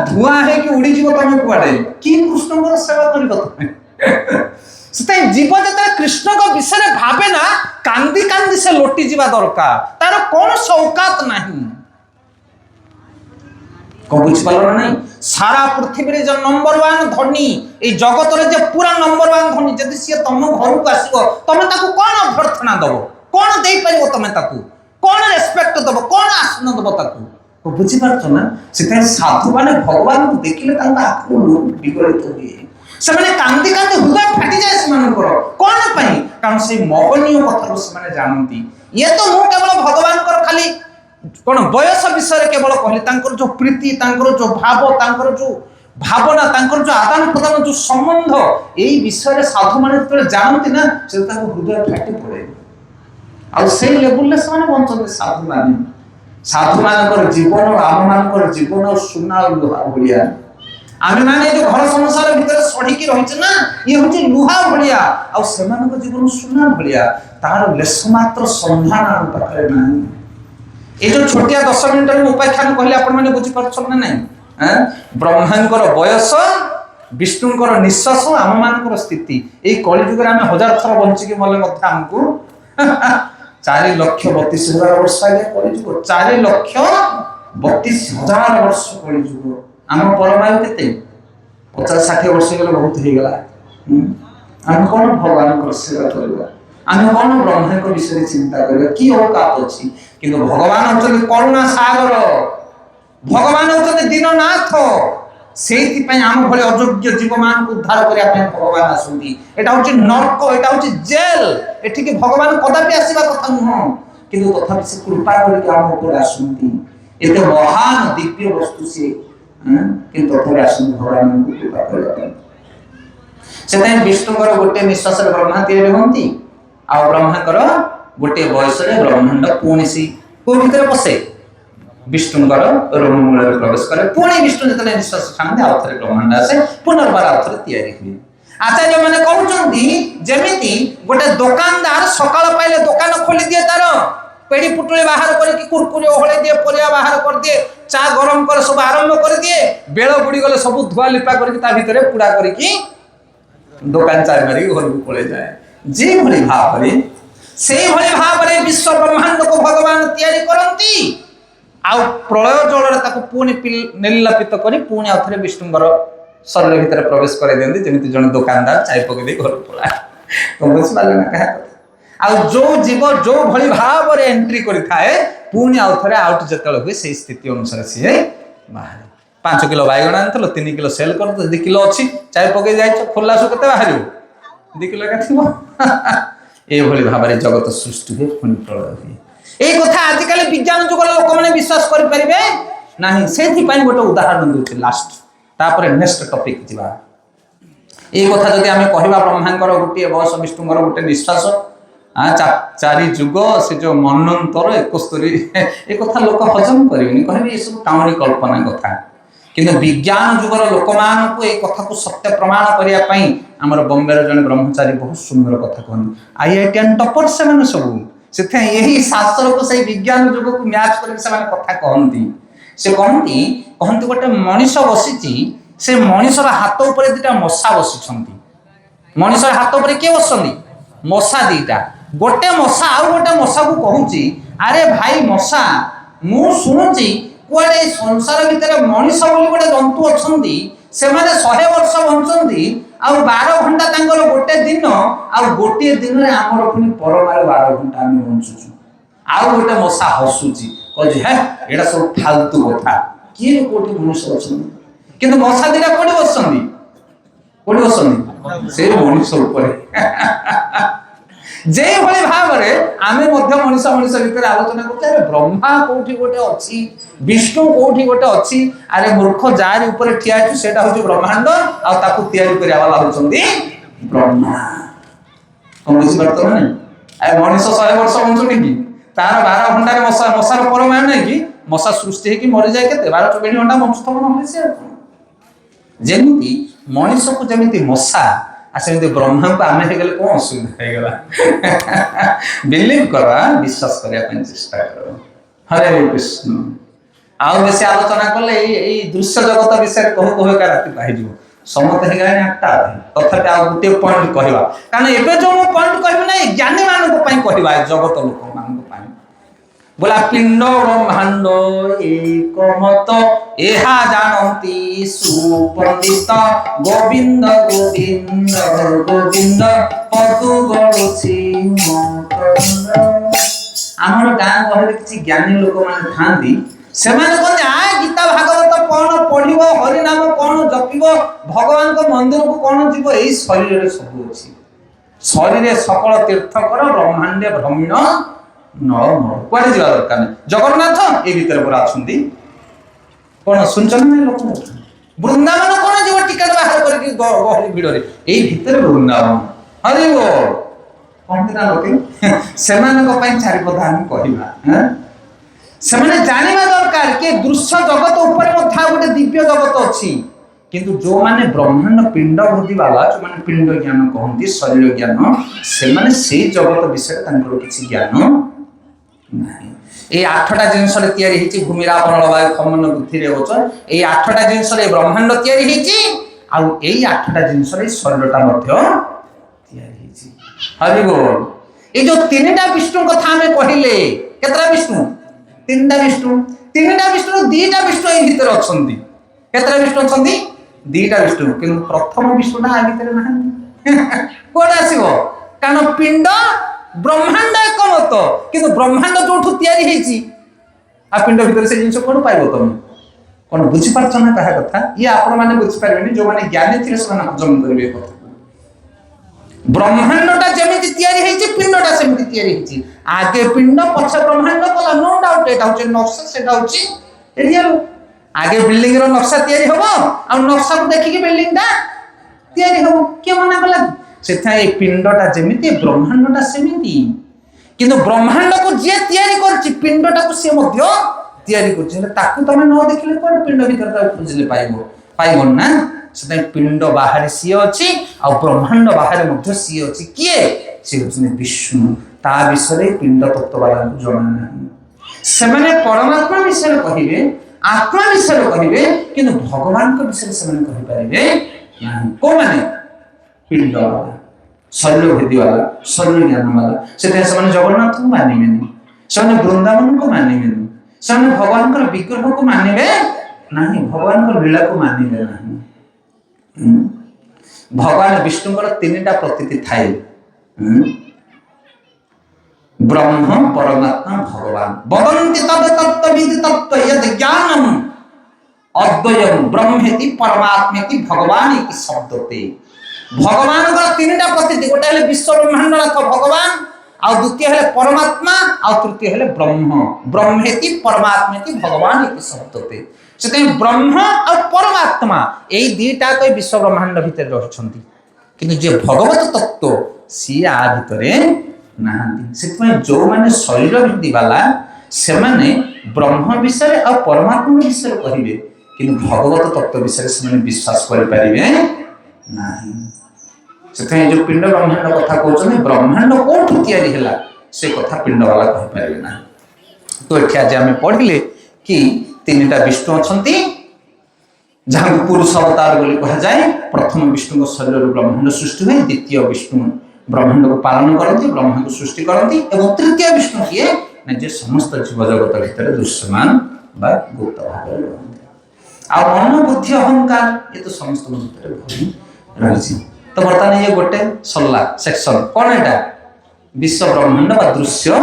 धुआं है कि उड़ी जीव तमे कुआडे की कृष्णंकर सेवा करबो तमे से जीव जते कृष्ण को विषय भावे ना कांदी कांदी से लोटी जीवा दरकार तार कौन औकात नहीं बुझिपार नहीं सारा पृथ्वी जो नंबर 1 धनी ये जगत रे जे पूरा नंबर 1 धनी जदि सी तुम घर को आसीबो तमे ताकू कोन अभ्यर्थना दबो कोन देई परिबो तमे ताकू कोन रेस्पेक्ट दबो कोन आसन दबो ताकू बुझी पारछ ना से साधु माने भगवान को देखिले तांका आखु विगलित हुए से माने कांदी कांदी हृदय फाटी जाए से मानकर कोन पई कारण से मोहनीय कथा को से माने जानती ये तो मु केवल भगवान कर खाली कौन बयस विषय केवल कहले जो प्रीति जो भाव जो भावना जो आदान प्रदान जो संबंध यही विषय साधु मैंने जानती ना से हृदय फाटी पड़े आई लेवल बंचते साधु मान जीवन आम मान जीवन सुना लुहा भाया आम मैंने जो घर संसार भितर सड़ीकी रही ना ये हूँ लुहा भाया आउ जीवन सुना भाया तार लेस मात्र संधान आम पाखे ना ये जो छोटिया 10 मिनट उपाख्यान कहले आपण माने बुझी परछन ना नहीं ब्रह्मांकर बयस विष्णुंकर निश्वास आम मानकर स्थिति ए कली जुग आम 1000 थर बंची के मले मध्य हमको 4,32,000 वर्ष आगे कली जुग 4,32,000 वर्ष कली जुग आम परमायु केते 50-60 वर्ष गेले बहुत हे गला हम कोन भगवान को सेवा करबा आम कौन ब्रह्मा को विषय चिंता कर कि औकात अच्छी किंतु भगवान होचन करुणा सागर भगवान होचन दीननाथ से आम भले अयोग्य जीव मान को उद्धार करने भगवान आसुंती एटा होची नरक एटा होची जेल एठी के भगवान कदापि आसीबा कथा नुह किंतु तथापि से कृपा करके आम ऊपर आसुंती एते महान दिव्य वस्तु से किंतु तथापि आसुंती भगवान को कृपा करबा से विष्णुकर गोटे निश्वास ब्रह्मा तैयारी होंती आ ब्रह्मांकर गोटे बयस ब्रह्मांड पुणी सी को भीतर पशे विष्णुंकर रोममूल प्रवेश करे पुणी विष्णु जो निश्वास छाणते आउ थे ब्रह्मांड आसे पुनर्बार आउ थे तैयारी हुए आचार्य मैंने कहते जमी गोटे दुकानदार सकाल पाइले दुकान खोली दिए तार पेड़ी पुटुली बाहर करके कुरकुरी ओहले दिए परिया बाहर कर दिए चा गरम कर सब आरंभ कर दिए बेल बुड़ी गले सब धुआ लिपा करके पुड़ा करके दुकान चार मारिक घर को पड़े जाए जे भली भाव में विश्व ब्रह्मांड को भगवान तैयारी करती आउ प्रलय जल पुणी निर्लपित कर पुणी आउ थे विष्णुंकर शरीर भितर प्रवेश कर दिखती जमी जन दुकानदार चाय पकई घर पड़ा तो बुझिपारे ना क्या आउ जो जीव जो भली भाव में एंट्री करें पुणी आउ थे आउट जो हुए से स्थिति अनुसार सी बाहर 5 किलो बैगण आनी 3 किलो सेल कर 2 किलो अच्छी चाय पकई जाए खोला सु के बाहर ଦିକି ଲଗାଥିବ ଏଇଭଳି ଭାବରେ ଜଗତ ସୃଷ୍ଟି ହୁଏ ପୁଣି ପ୍ରଳୟ ହୁଏ। এই কথা আজকালি বিজ্ঞান যুগর লোকମାନେ বিশ্বাস କରିପାରିବେ ନାହିଁ। ସେଇଥିପାଇଁ ଗୋଟେ ଉଦାହରଣ ଦେଉଛି ଲାଷ୍ଟ, ତାପରେ ନେକ୍ସଟ ଟପିକ ଯିବା। এই কথা যদি আমি କହିବା ବ୍ରହ୍ମାଙ୍କର ଗୋଟିଏ ବୟସ, ବିଷ୍ଣୁଙ୍କର ଗୋଟେ ନିଶ୍ୱାସ, ଚାରି ଯୁଗ, ସେ ଯୋଉ ମନ୍ୱନ୍ତର 71, ଏ କଥା ଲୋକ ହଜମ କରିବେନି, କହିବେ ଏସବୁ କାଉଁରୀ କଳ୍ପନା କଥା। କିନ୍ତୁ ବିଜ୍ଞାନ ଯୁଗର ଲୋକମାନଙ୍କୁ এই କଥାକୁ ସତ୍ୟ ପ୍ରମାଣ କରିବା ପାଇଁ ଆମର ବମ୍ବେର ଜଣେ ବ୍ରହ୍ମଚାରୀ ବହୁତ ସୁନ୍ଦର କଥା କହନ୍ତି। IITian ଟପର ସେମାନେ ସବୁ, ସେଥିପାଇଁ ଏହି ଶାସ୍ତ୍ରକୁ ସେଇ ବିଜ୍ଞାନ ଯୁଗକୁ ମ୍ୟାଚ୍ କରିକି ସେମାନେ କଥା କହନ୍ତି। ସେ କହନ୍ତି ଗୋଟେ ମଣିଷ ବସିଛି, ସେ ମଣିଷର ହାତ ଉପରେ ଦିଟା ମଶା ବସିଛନ୍ତି। ମଣିଷର ହାତ ଉପରେ କିଏ ବସଛନ୍ତି? ମଶା ଦିଟା। ଗୋଟେ ମଶା ଆଉ ଗୋଟେ ମଶାକୁ କହୁଛି, ଆରେ ଭାଇ ମଶା, ମୁଁ ଶୁଣୁଛି କୁଆଡେ এই ସଂସାର ଭିତରେ ମଣିଷ ବୋଲି ଗୋଟେ ଜନ୍ତୁ ଅଛନ୍ତି, ସେମାନେ 100 ବର୍ଷ ବଞ୍ଚନ୍ତି, ଆଉ 12 ଘଣ୍ଟା ତାଙ୍କର ଗୋଟେ ଦିନ, ଆଉ ଗୋଟିଏ ଦିନରେ ଆମର ପୁଣି ପରମାରେ 12 ଘଣ୍ଟା ଆମେ ବଞ୍ଚୁଛୁ। ଆଉ ଗୋଟେ ମଶା ହସୁଛି, କହୁଛି ହେ ଏଇଟା ସବୁ ଫାଲତୁ କଥା, କିଏ କୋଉଠି ମଣିଷ ଅଛନ୍ତି? କିନ୍ତୁ ମଶା ଦିଟା କୋଉଠି ବସଛନ୍ତି? କୋଉଠି ବସଛନ୍ତି? ସେ ମଣିଷ ଉପରେ। যেইভাবে ভাবে আমি মধ্য মনুষ্য মনুষ্য ভিতরে আলোচনা করছি, আরে ব্রহ্মা কোটি গোটে অছি, বিষ্ণু কোটি গোটে অছি, আরে মূর্খ যারি উপরে ঠিয়া আছে সেটা হচ্ছে ব্রহ্মাণ্ড, আর তাকে তৈরি করে আবার হচ্ছেন ব্রহ্মা। কম বুঝি পারতো না? আরে মনুষ্য 100 বর্ষ বঞ্চুনি কি, তার 12 ঘন্টার মশা, মশার পরমায়ু নাই কি, মশা সৃষ্টি হয়ে মরি যায় কেতে 12-24 ঘন্টা বঞ্চুথব না হয়েছে। যেমিতি মনুষ্যକୁ যেমিতি মশা, সেମିତି ବ୍ରହ୍ମାଙ୍କୁ ଆମେ ହେଇଗଲେ କଣ ଅସୁବିଧା ହେଇଗଲା? ବିଲିଭ କର, ବିଶ୍ୱାସ କରିବା ପାଇଁ ଚେଷ୍ଟା କର। ହରେ କୃଷ୍ଣ। ଆଉ ବେଶୀ ଆଲୋଚନା କଲେ ଏଇ ଦୃଶ୍ୟ ଜଗତ ବିଷୟରେ କହୁ କହୁ ଏକା ରାତି ପାଇଯିବ। ସମସ୍ତେ ହେଇଗଲାଣି 8ଟା। ତଥାପି ଆଉ ଗୋଟିଏ ପଏଣ୍ଟ କହିବା, କାରଣ ଏବେ ଯୋଉ ମୁଁ ପଏଣ୍ଟ କହିବି ନା ଜ୍ଞାନୀ ମାନଙ୍କ ପାଇଁ କହିବା, ଜଗତ ଲୋକମାନଙ୍କ ପାଇଁ। बोला पिंड ब्रह्मांड एकमत एहा जानती सुपंडित गोविंद गोविंद गोविंद पदु गळुछि आमर गाँ गहरे किछि ज्ञानी लोक माने थांती, सेमाने कहते आ गीता भागवत कोन पढिबो, हरि नाम कोन जपिबो, भगवान को मंदिर को कोन जीवो, एई शरीर रे सब अछि। शरीर सकल तीर्थ कर ब्रह्मांडे भ्रमण कुआड़े जा दरकार नहीं। जगन्नाथ ये भीतर पूरा अच्छी कौन सुनचन लोक वृंदावन कौन जीव टिकेट बाहर करके गहली भिड़ यही भितर वृंदावन हरि बोल कहते ना लोके से चारिपदा आम कहवा से जाना दरकार कि दृश्य जगत उपर गोटे दिव्य जगत अच्छी, किंतु जो माने ब्रह्मांड पिंड बुद्धि वाला जो माने पिंड ज्ञान कहती शरीर ज्ञान से जगत विषय किसी ज्ञान এই 8টা জিনিসরে তৈরি হইছি ভূমিরা বনল বায়ু খমন পৃথিবী ওজন, এই 8টা জিনিসরে ব্রহ্মাণ্ড তৈরি হইছি, আর এই 8টা জিনিসরে শরীরটা মধ্য তৈরি হইছি। হরি বল। এই যে তিনটা বিষ্ণু কথা আমি কহিলে, কেতটা বিষ্ণু? তিনটা বিষ্ণু। তিনটা বিষ্ণু দুইটা বিষ্ণু এই ভিতরে অছন্তি। কেতটা বিষ্ণু অছন্তি? দুইটা বিষ্ণু, কিন্তু প্রথম বিষ্ণুটা আ ভিতরে না। কোড আসিব? কারণ পিণ্ড ब्रह्मांड एकमत, किंतु ब्रह्मांड जो तैयारी होइछि आ पिंड भीतर से जिंस कोन पाइबो तुम कोन बुझि पारछ ना कहा कथा ये आपण माने बुझि पारबेनी, जो माने ज्ञानी थिले से माने हजम करबे कथा। ब्रह्मांडटा जेमिति तैयारी होइछि पिंडटा सेमिति तैयारी होइछि, आगे पिंड पछे ब्रह्मांड कला नो डाउट। एटा होछि नक्शा, सेटा होछि रियल। आगे बिल्डिंग रो नक्शा तैयारी होबो आ नक्शा को देखि के बिल्डिंगटा तैयारी होबो, के मना कला? से पिंडटा जमीती ब्रह्मांडटा सेमिति, किंतु ब्रह्मांड को जे तैयारी करछि पिंडटा को से मध्य तैयारी करछि, ताकू तमे न देखिले कोन पिंड भीतर ता खोजले पाइबो ना। से पिंड बाहर सी अछि आ ब्रह्मांड बाहर मध्य सी अछि। किए? से होछि विष्णु। ता विषय पिंड तत्व वाला को जणा नाही। से माने परमात्मा विषय कहिबे, आत्मा विषय कहिबे, किंतु भगवान को विषय से माने कहि परिबे नाही। को माने पिंड वाला, शरीर भेदी वाला, शरीर ज्ञान वाला, से जगन्नाथ को मानिबेनी, से वृंदावन को मानिबेनी, से भगवान विग्रह को मानिबे नहीं, भगवान लीला को मानिबे नहीं। भगवान विष्णु तीनटा प्रतीति थाए, ब्रह्म परमात्मा भगवान। वदन्ति तद तत्त्वविदि तत्त्व यद् ज्ञानम् अद्वयम् ब्रह्मेति परमात्मेति भगवान इति शब्दते। भगवान का तीनटा प्रतीति गोटे हेले विश्व ब्रह्मांडनाथ भगवान आउ द्वितीय हेले परमात्मा आउ तृतीय हेले ब्रह्म ब्रह्मेति परमात्मेति भगवान इति शब्दते से ब्रह्म और परमात्मा यही दीटा तो विश्व ब्रह्मांड भितर रही किंतु जे भगवत तत्व सी आ भितर नहांती से जो माने शरीर भित्ति वाला से माने ब्रह्म विषय और परमात्मा विषय कहिबे किंतु भगवत तत्व विषय से विश्वास कर पारिबे नाही से जो पिंड ब्रह्मांड कथा कहते ब्रह्मांड कौटू या से कथा पिंड वाला कह पारे ना तो ये आज आम पढ़ले कि तीन टा विष्णु अच्छा जहाँ पुरुष अवतार बोली कह जाए प्रथम विष्णु शरीर ब्रह्मांड सृष्टि हुए द्वितीय विष्णु ब्रह्मांड को पालन करती ब्रह्मांड को सृष्टि करती और तृतीय विष्णु किए ना जे समस्त जीव जगत भितर दृश्यमान गुप्त भाव आ मन बुद्धि अहंकार ये तो समस्त भर रही तो बर्तमान ये गोटे सरला सेक्शन कौन है विश्व ब्रह्मांड बा दृश्य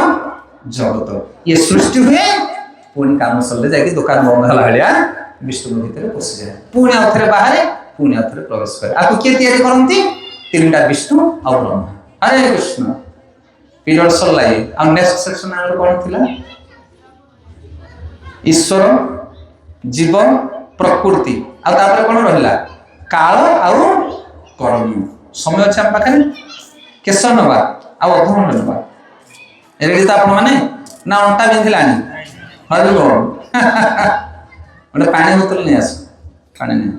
जगत ये सृष्टि हुए पुणी काम सरले जाकि दुकान बंद होला भाया विष्णु भीतर पशि जाए पुणी आउथरे बाहर पुणी आउथरे प्रवेश करे आपको किए तैयारी करती तीनटा विष्णु और ब्रह्मा हरे कृष्ण पीरियड सरला ये आ नेक्स्ट सेक्शन आलो कौन थिला ईश्वर जीव प्रकृति आ तापर कौन रहिला काल आउ कर्म समय अच्छे आम पाखे केश नवा आउ अधघंटे नवा रेडी तो आपण मैंने ना अंटा बिंधिलानी हरि बोल गोटे पानी बोतल नहीं आस पानी नहीं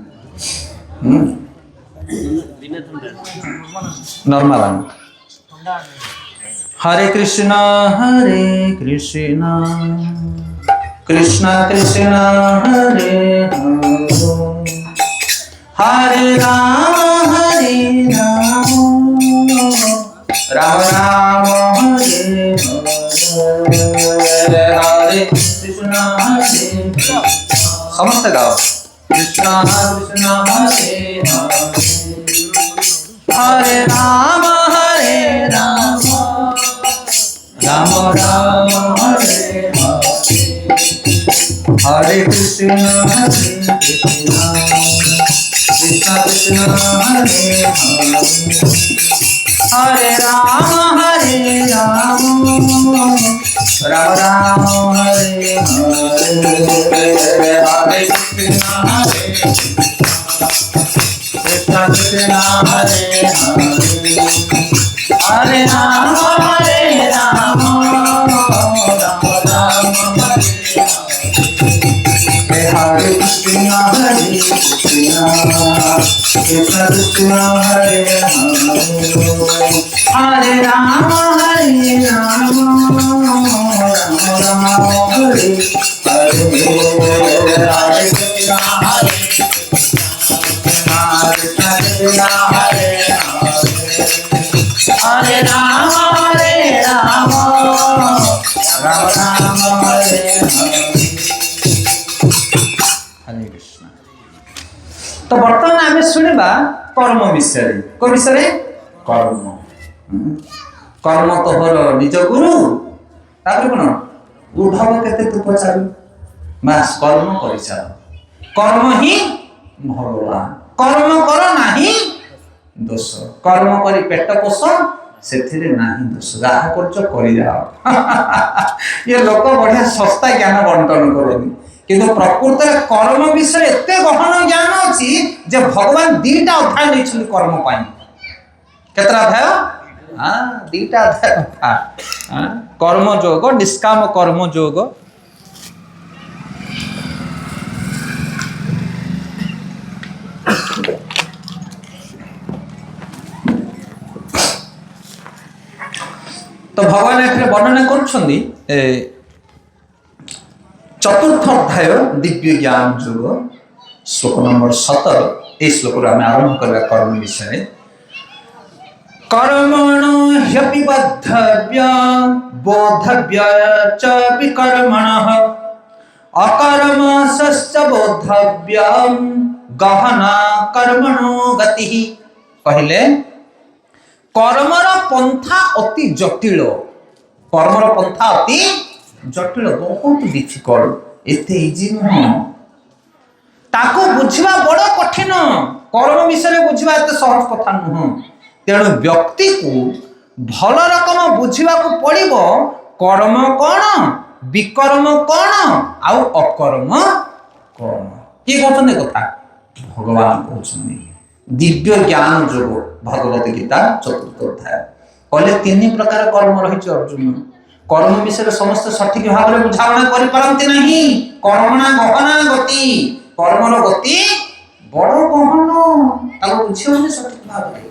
नॉर्मल हरे कृष्ण कृष्ण कृष्ण हरे हरे राम राम राम हरे हरे हरे कृष्ण हरे समस्त गाओ कृष्ण कृष्ण हरे हरे राम राम राम हरे हरे कृष्ण कृष्ण कृष्ण हरे हरे राम राम राम हरे हरे हरे कृष्ण कृष्ण हरे हरे राम राम राम हरे कृष्ण कृष्ण कृष्ण हरे हरे राम राम राम हरे हरे हरे कृष्ण कृष्ण हरे हरे राम राम राम हरे हरे कृष्ण। तो बर्तमान आम शुणा कर्म विषय को विषय कर्म कर्म तोहर निज गुरु तापर कौन उद्धव केते तू पचार बास कर्म कर कर्म ही भगवान कर्म कर नाही दोष कर्म करी पेट पोष से दोष जहाँ कर ये लोक बढ़िया सस्ता ज्ञान बंटन करनी किंतु प्रकृत कर्म विषय एत गहन ज्ञान अच्छी जे भगवान दीटा अध्याय नहीं कर्म केतरा अध्याय हाँ दीटा अध्याय कर्म योग निष्काम कर्म योग तो भगवान एथे वर्णना करुछंदी चतुर्थ अध्याय दिव्य ज्ञान योग श्लोक नंबर 17 इस श्लोक आम आरंभ करवा कर्म विषय कर्मणो ह्यपि बद्धव्य बोधव्य च विकर्मणः अकर्मसश्च बोधव्यं गहना कर्मणो गतिः कहले कर्मर पंथा अति जटिल कर्मर पंथा अति जटिल बहुत डिफिकल्ट एते इजी नुह ताको बुझवा बड़ कठिन कर्म विषय बुझवा एते सहज कथा नुह तेणु व्यक्ति को भल रकम बुझा पड़ो कर्म कौन विकर्म कौन आउ अकर्म कौन किए कहते कथा भगवान कहते दिव्य ज्ञान जोग भगवत गीता चतुर्थ अध्याय कहले तीन प्रकार कर्म रही अर्जुन कर्म विषय समस्त सठिक भाव में बुझाणा करते नहीं कर्मणा गहना गति कर्मर गति बड़ गहन बुझे सठिक भाव में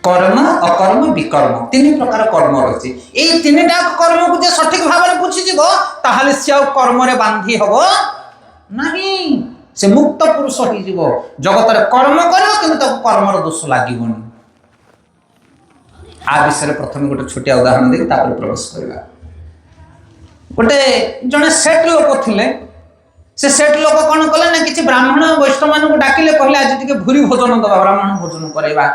कर्म अकर्म विकर्म तीन प्रकार कर्म रही ये तीन कर्म को सठिक भाव में बुझीज ताहले सी कर्म बांधी हम नहीं से मुक्त पुरुष हो जगत कर्म कर कर्मर दोष लगे आ विषय प्रथम गोटे छोटिया उदाहरण देखिए प्रवेश करवा गोटे जड़े सेठ लोक थे से सेठ लोक कौन कले ना कि ब्राह्मण वैष्णव मान डाकिले कहले आज टी भूरी भोजन दबा ब्राह्मण भोजन करवा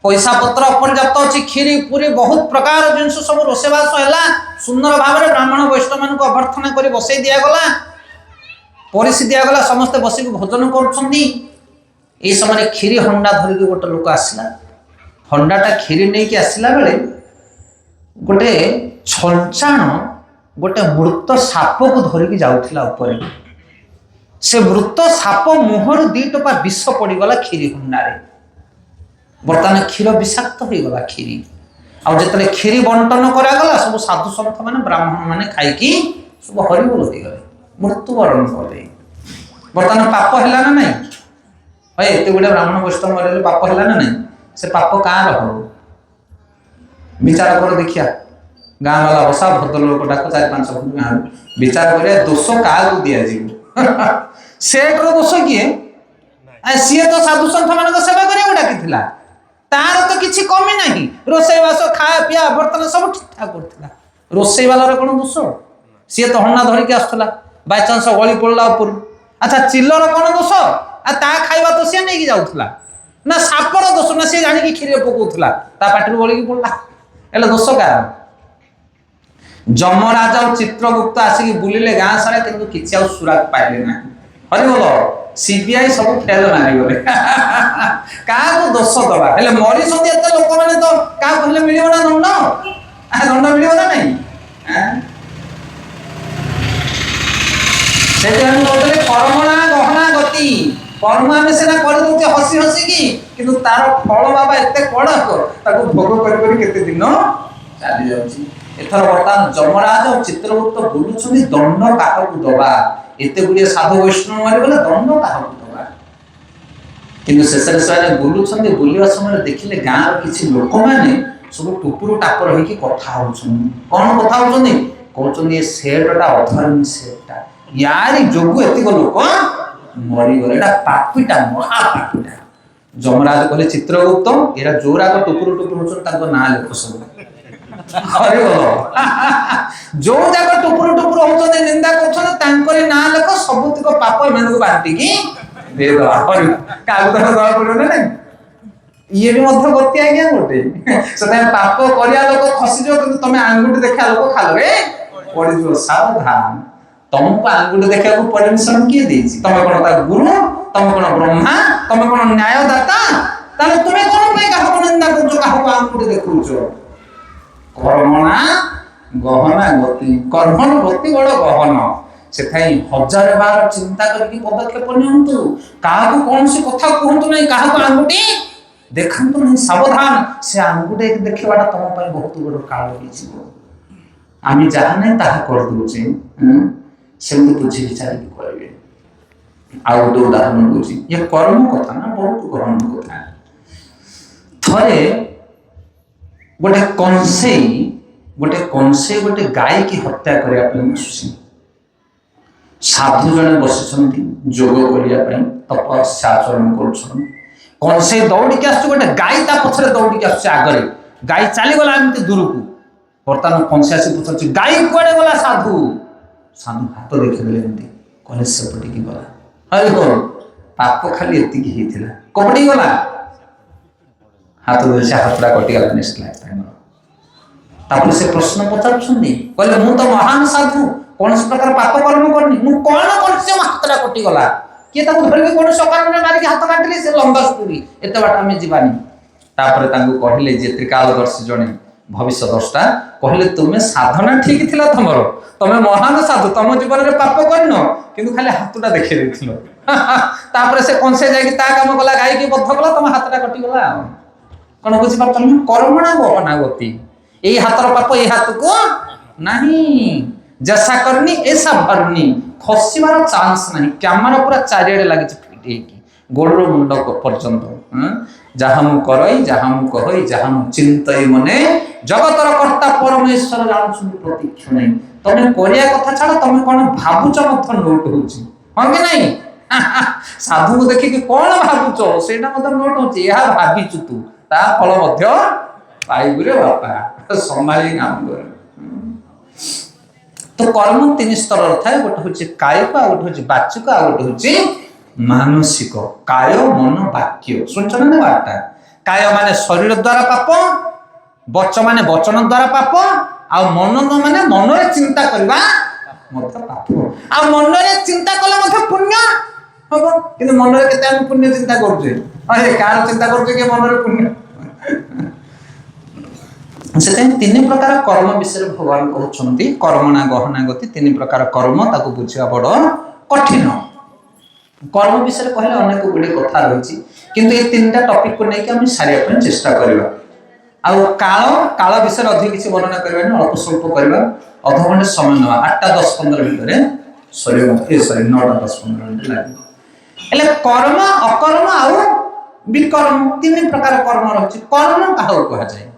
पैसा पत्र अपर्याप्त अच्छी खीरी पूरी बहुत प्रकार जिनस सब रोषेबास है सुंदर भाव में ब्राह्मण वैष्णव मान अभ्यर्थना कर बसई दिगला परिसी दिगला समस्ते बसिक भोजन कर समय खीरी हंडा धरिक गोटे लोक आसला हंडाटा खीरी नहीं कि आसला बेले गोटे छंचाण गोटे मृत साप को धरिकी जाऊला ऊपर से मृत साप मुहर दी टोपा विष पड़गला खीरी हंडारे बर्तमान क्षीर विषाक्त हो गला खीरी आते खीरी बंटन करागला सब साधु सन्थ मैंने ब्राह्मण मैंने खाई सब हरिबोल हो गए मृत्युवरण कले बर्तमान पाप है ना नहीं भाई एत गुड़े ब्राह्मण वैष्णव मरले पाप है ना नहीं से पाप कार हो विचार कर देखिया गाँ वाला बसा भद्र लोक डाक 4-5 गाँव विचार कर दोष क्या दि सेठ दोष किए सी तो साधु सन्थ मान सेवा करा डाकी तार तो किसी कमी ना रोषेबास खाया पिया बर्तन सब ठीक ठाक कर रोषे वाला कौन दोष सी तो हंडा धरिकी आसला बायचान्स गली पड़ा उपर अच्छा चिल्लर कौन दोष ता खाଇବା तो सी नहीं जाऊला ना सापर दोष ना सी जाणी क्षीर पकाउला पाटी गलिकी पड़ा एले दोष कार जमराज और चित्रगुप्त आसिक बुलिले गाँ सारा किंतु किसी सुराग पाइले ना हरि बोल सीबीआई सब फेल मारिगले क्या दोष दबा हेले मरी लोक मैंने तो क्या मिल ना दंड दंड मिल ना नहीं कर्मणा गहना गति कर्म आम सीना करदे हसी हसिकी किंतु तार फल बाबा एत कड़क भोग कर दिन चली जाऊँगी एथर बर्तमान जमराज और चित्रगुप्त बुलूँ दंड क्या दबा एत गुड़े साधु वैष्णव मारिगले दंड क्या दबा किंतु शेष से बुलूँ बुलवा समय देखिले गाँव किसी लोक मैंने सब टुपुर टापर होगी कथा कौन कथा कहते सेठटा अधर्मी सेठटा यार जोगु एतिक लोक मरीगले पापीटा महापापीटा जमराज कहले चित्रगुप्त एरा जोराक टुपुर टुपुर हो ना लेख सब जो जाक टुपुर टुपुर होते निंदा कर ना लेख सबुतिक पाप इन बांटिकी देदेवा क्या दवा पड़ो ना ये भी गति आज्ञा गोटे से पाप करिया लोक खसीज कि तुम आंगुठी देखा लोक खाले पड़ सावधान तुमको आंगुठी देखा परमिशन किए देती तुम कौन गुरु तुम कौन ब्रह्मा तुम कौन न्यायदाता तुम्हें कौन क्या निंदा कर आंगुठी देखु कर्मणा गहना गति कर्मण गति बड़ गहन से हजार बार चिंता करके पदक्षेप नियंतु क्या कौन सी कथा कहतु ना क्या आंगुठी देखु नहीं सावधान से आंगुठी देखा तुम बहुत बड़ काल आम जहाँ नहीं ताहा कर दूचे सेमती बुझी विचार करेंगे आ गोटे उदाहरण दूसरी ये कर्म कथा ना बहुत गहन कथा थे गोटे कंसे गोटे गाय की हत्या करने साधु जने बस जोग करने तपस्या आचरण कंसे दौड़िकी आस गोटे गाय पछरे दौड़िकी आगरे गाय चलीगला एमती दूर को बर्तमान कंसे आसी पचार गाय कुआड़े गला साधु साधु हाथ देखिदेले कहले सेपटिकी गला हरे बोल पाप खाली एतिकी होता कपड़ी गला हाथ से हाथटा कटिगला नेक्स्ट लाइफ टाइम से प्रश्न पचार कहले मु तो महान साधु कौन प्रकार पाप कर्म करनी मु कौन कर हाथटा कटिगला किए ताको धरिके कोन सकान में मारी के हाथ काटले से लंबा स्टोरी एते बाटा हमें जीवानी तापर तांको कहले जे त्रिकालदर्शी जने भविष्य दृष्टा कहले तुमे साधना ठीक थिला तमरो तमे महान साधु तम जीवन रे पाप करनो किंतु खाली हाथटा देखि देथिलो तापर से कोन से जाई ता काम कला गाई के बद्ध कला तम हाथटा कटि गला कोन बुझि पातल कर्मणा गो अनागति एई हाथर पाप एई हाथ को नहीं जैसा करनी ऐसा भरनी खसिबार चांस नहीं कैमरा पूरा चारियाडे लागि फिटे की गोड़रो मुंड पर्यंत जहाँ मु करई जहाँ मु कहई जहाँ मु चिंतई मने जगतर कर्ता परमेश्वर जानछुं प्रतीक्ष नहीं तमे करिया कथा छाड़ तमे कोन भाबुच मत नोट होची हां कि नहीं साधु को देखि कि कोन भाबुच सेटा मत नोट होची या भाबिचु तू ता फल मध्य पाइबुरे बापा संभाली काम कर तो कर्म तीन स्तर थाए गोटे हूँ कायिक आ गोटे हूँ वाचिक आ गोटे हूँ मानसिक काय मन वाक्य सुनछ ना बार्ता काय माने शरीर द्वारा पाप वच माने वचन द्वारा पाप आ मन माने मन रे चिंता करबा मत पाप आ मन रे चिंता कले मत पुण्य हबो किंतु मन रे केते हम पुण्य चिंता करछे अरे कार चिंता करछे के मन रे पुण्य से तीन प्रकार कर्म विषय भगवान कहते कर्मणा गहना गति तीन प्रकार कर्म ताको बुझा बड़ कठिन कर्म विषय कहले अनेक गुड़े कथा रही किंतु ये तीन टॉपिक को लेकिन हम सारिया चेष्टा करबा आ काल काल विषय अधिक किसी वर्णना करबा अल्प स्वल्प करबा अधघंटे समय नवा 8-10-15 मिनट सॉरी 9-10-15 मिनट लागे एले कर्म अकर्म आ विकर्म तीन प्रकार कर्म रही कर्म काहा कहा जाए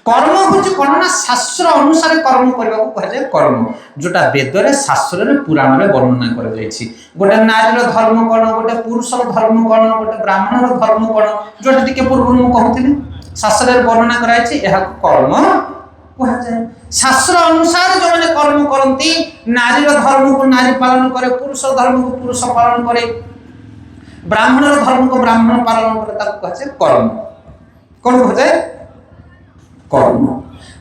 कर्म हूँ कौन ना शास्त्र अनुसार कर्म करने को कहा जाए कर्म जोटा वेद रे शास्त्र रे पुराण रे वर्णना कर जायछि गोटे नारी रो धर्म कोन गोटे पुरुष रो धर्म कोन गोटे ब्राह्मण रो धर्म कोन जोटा टिके पूर्व मु कहउथिनि शास्त्र रे वर्णना करायछि एहा कर्म कहा जाए शास्त्र अनुसार जो माने कर्म करंती नारी रो धर्म को नारी पालन करे पुरुष रो धर्म को पुरुष पालन करे ब्राह्मण रो धर्म को ब्राह्मण पालन करे ताको कहा जाए कर्म कोन कहा जाए कर्म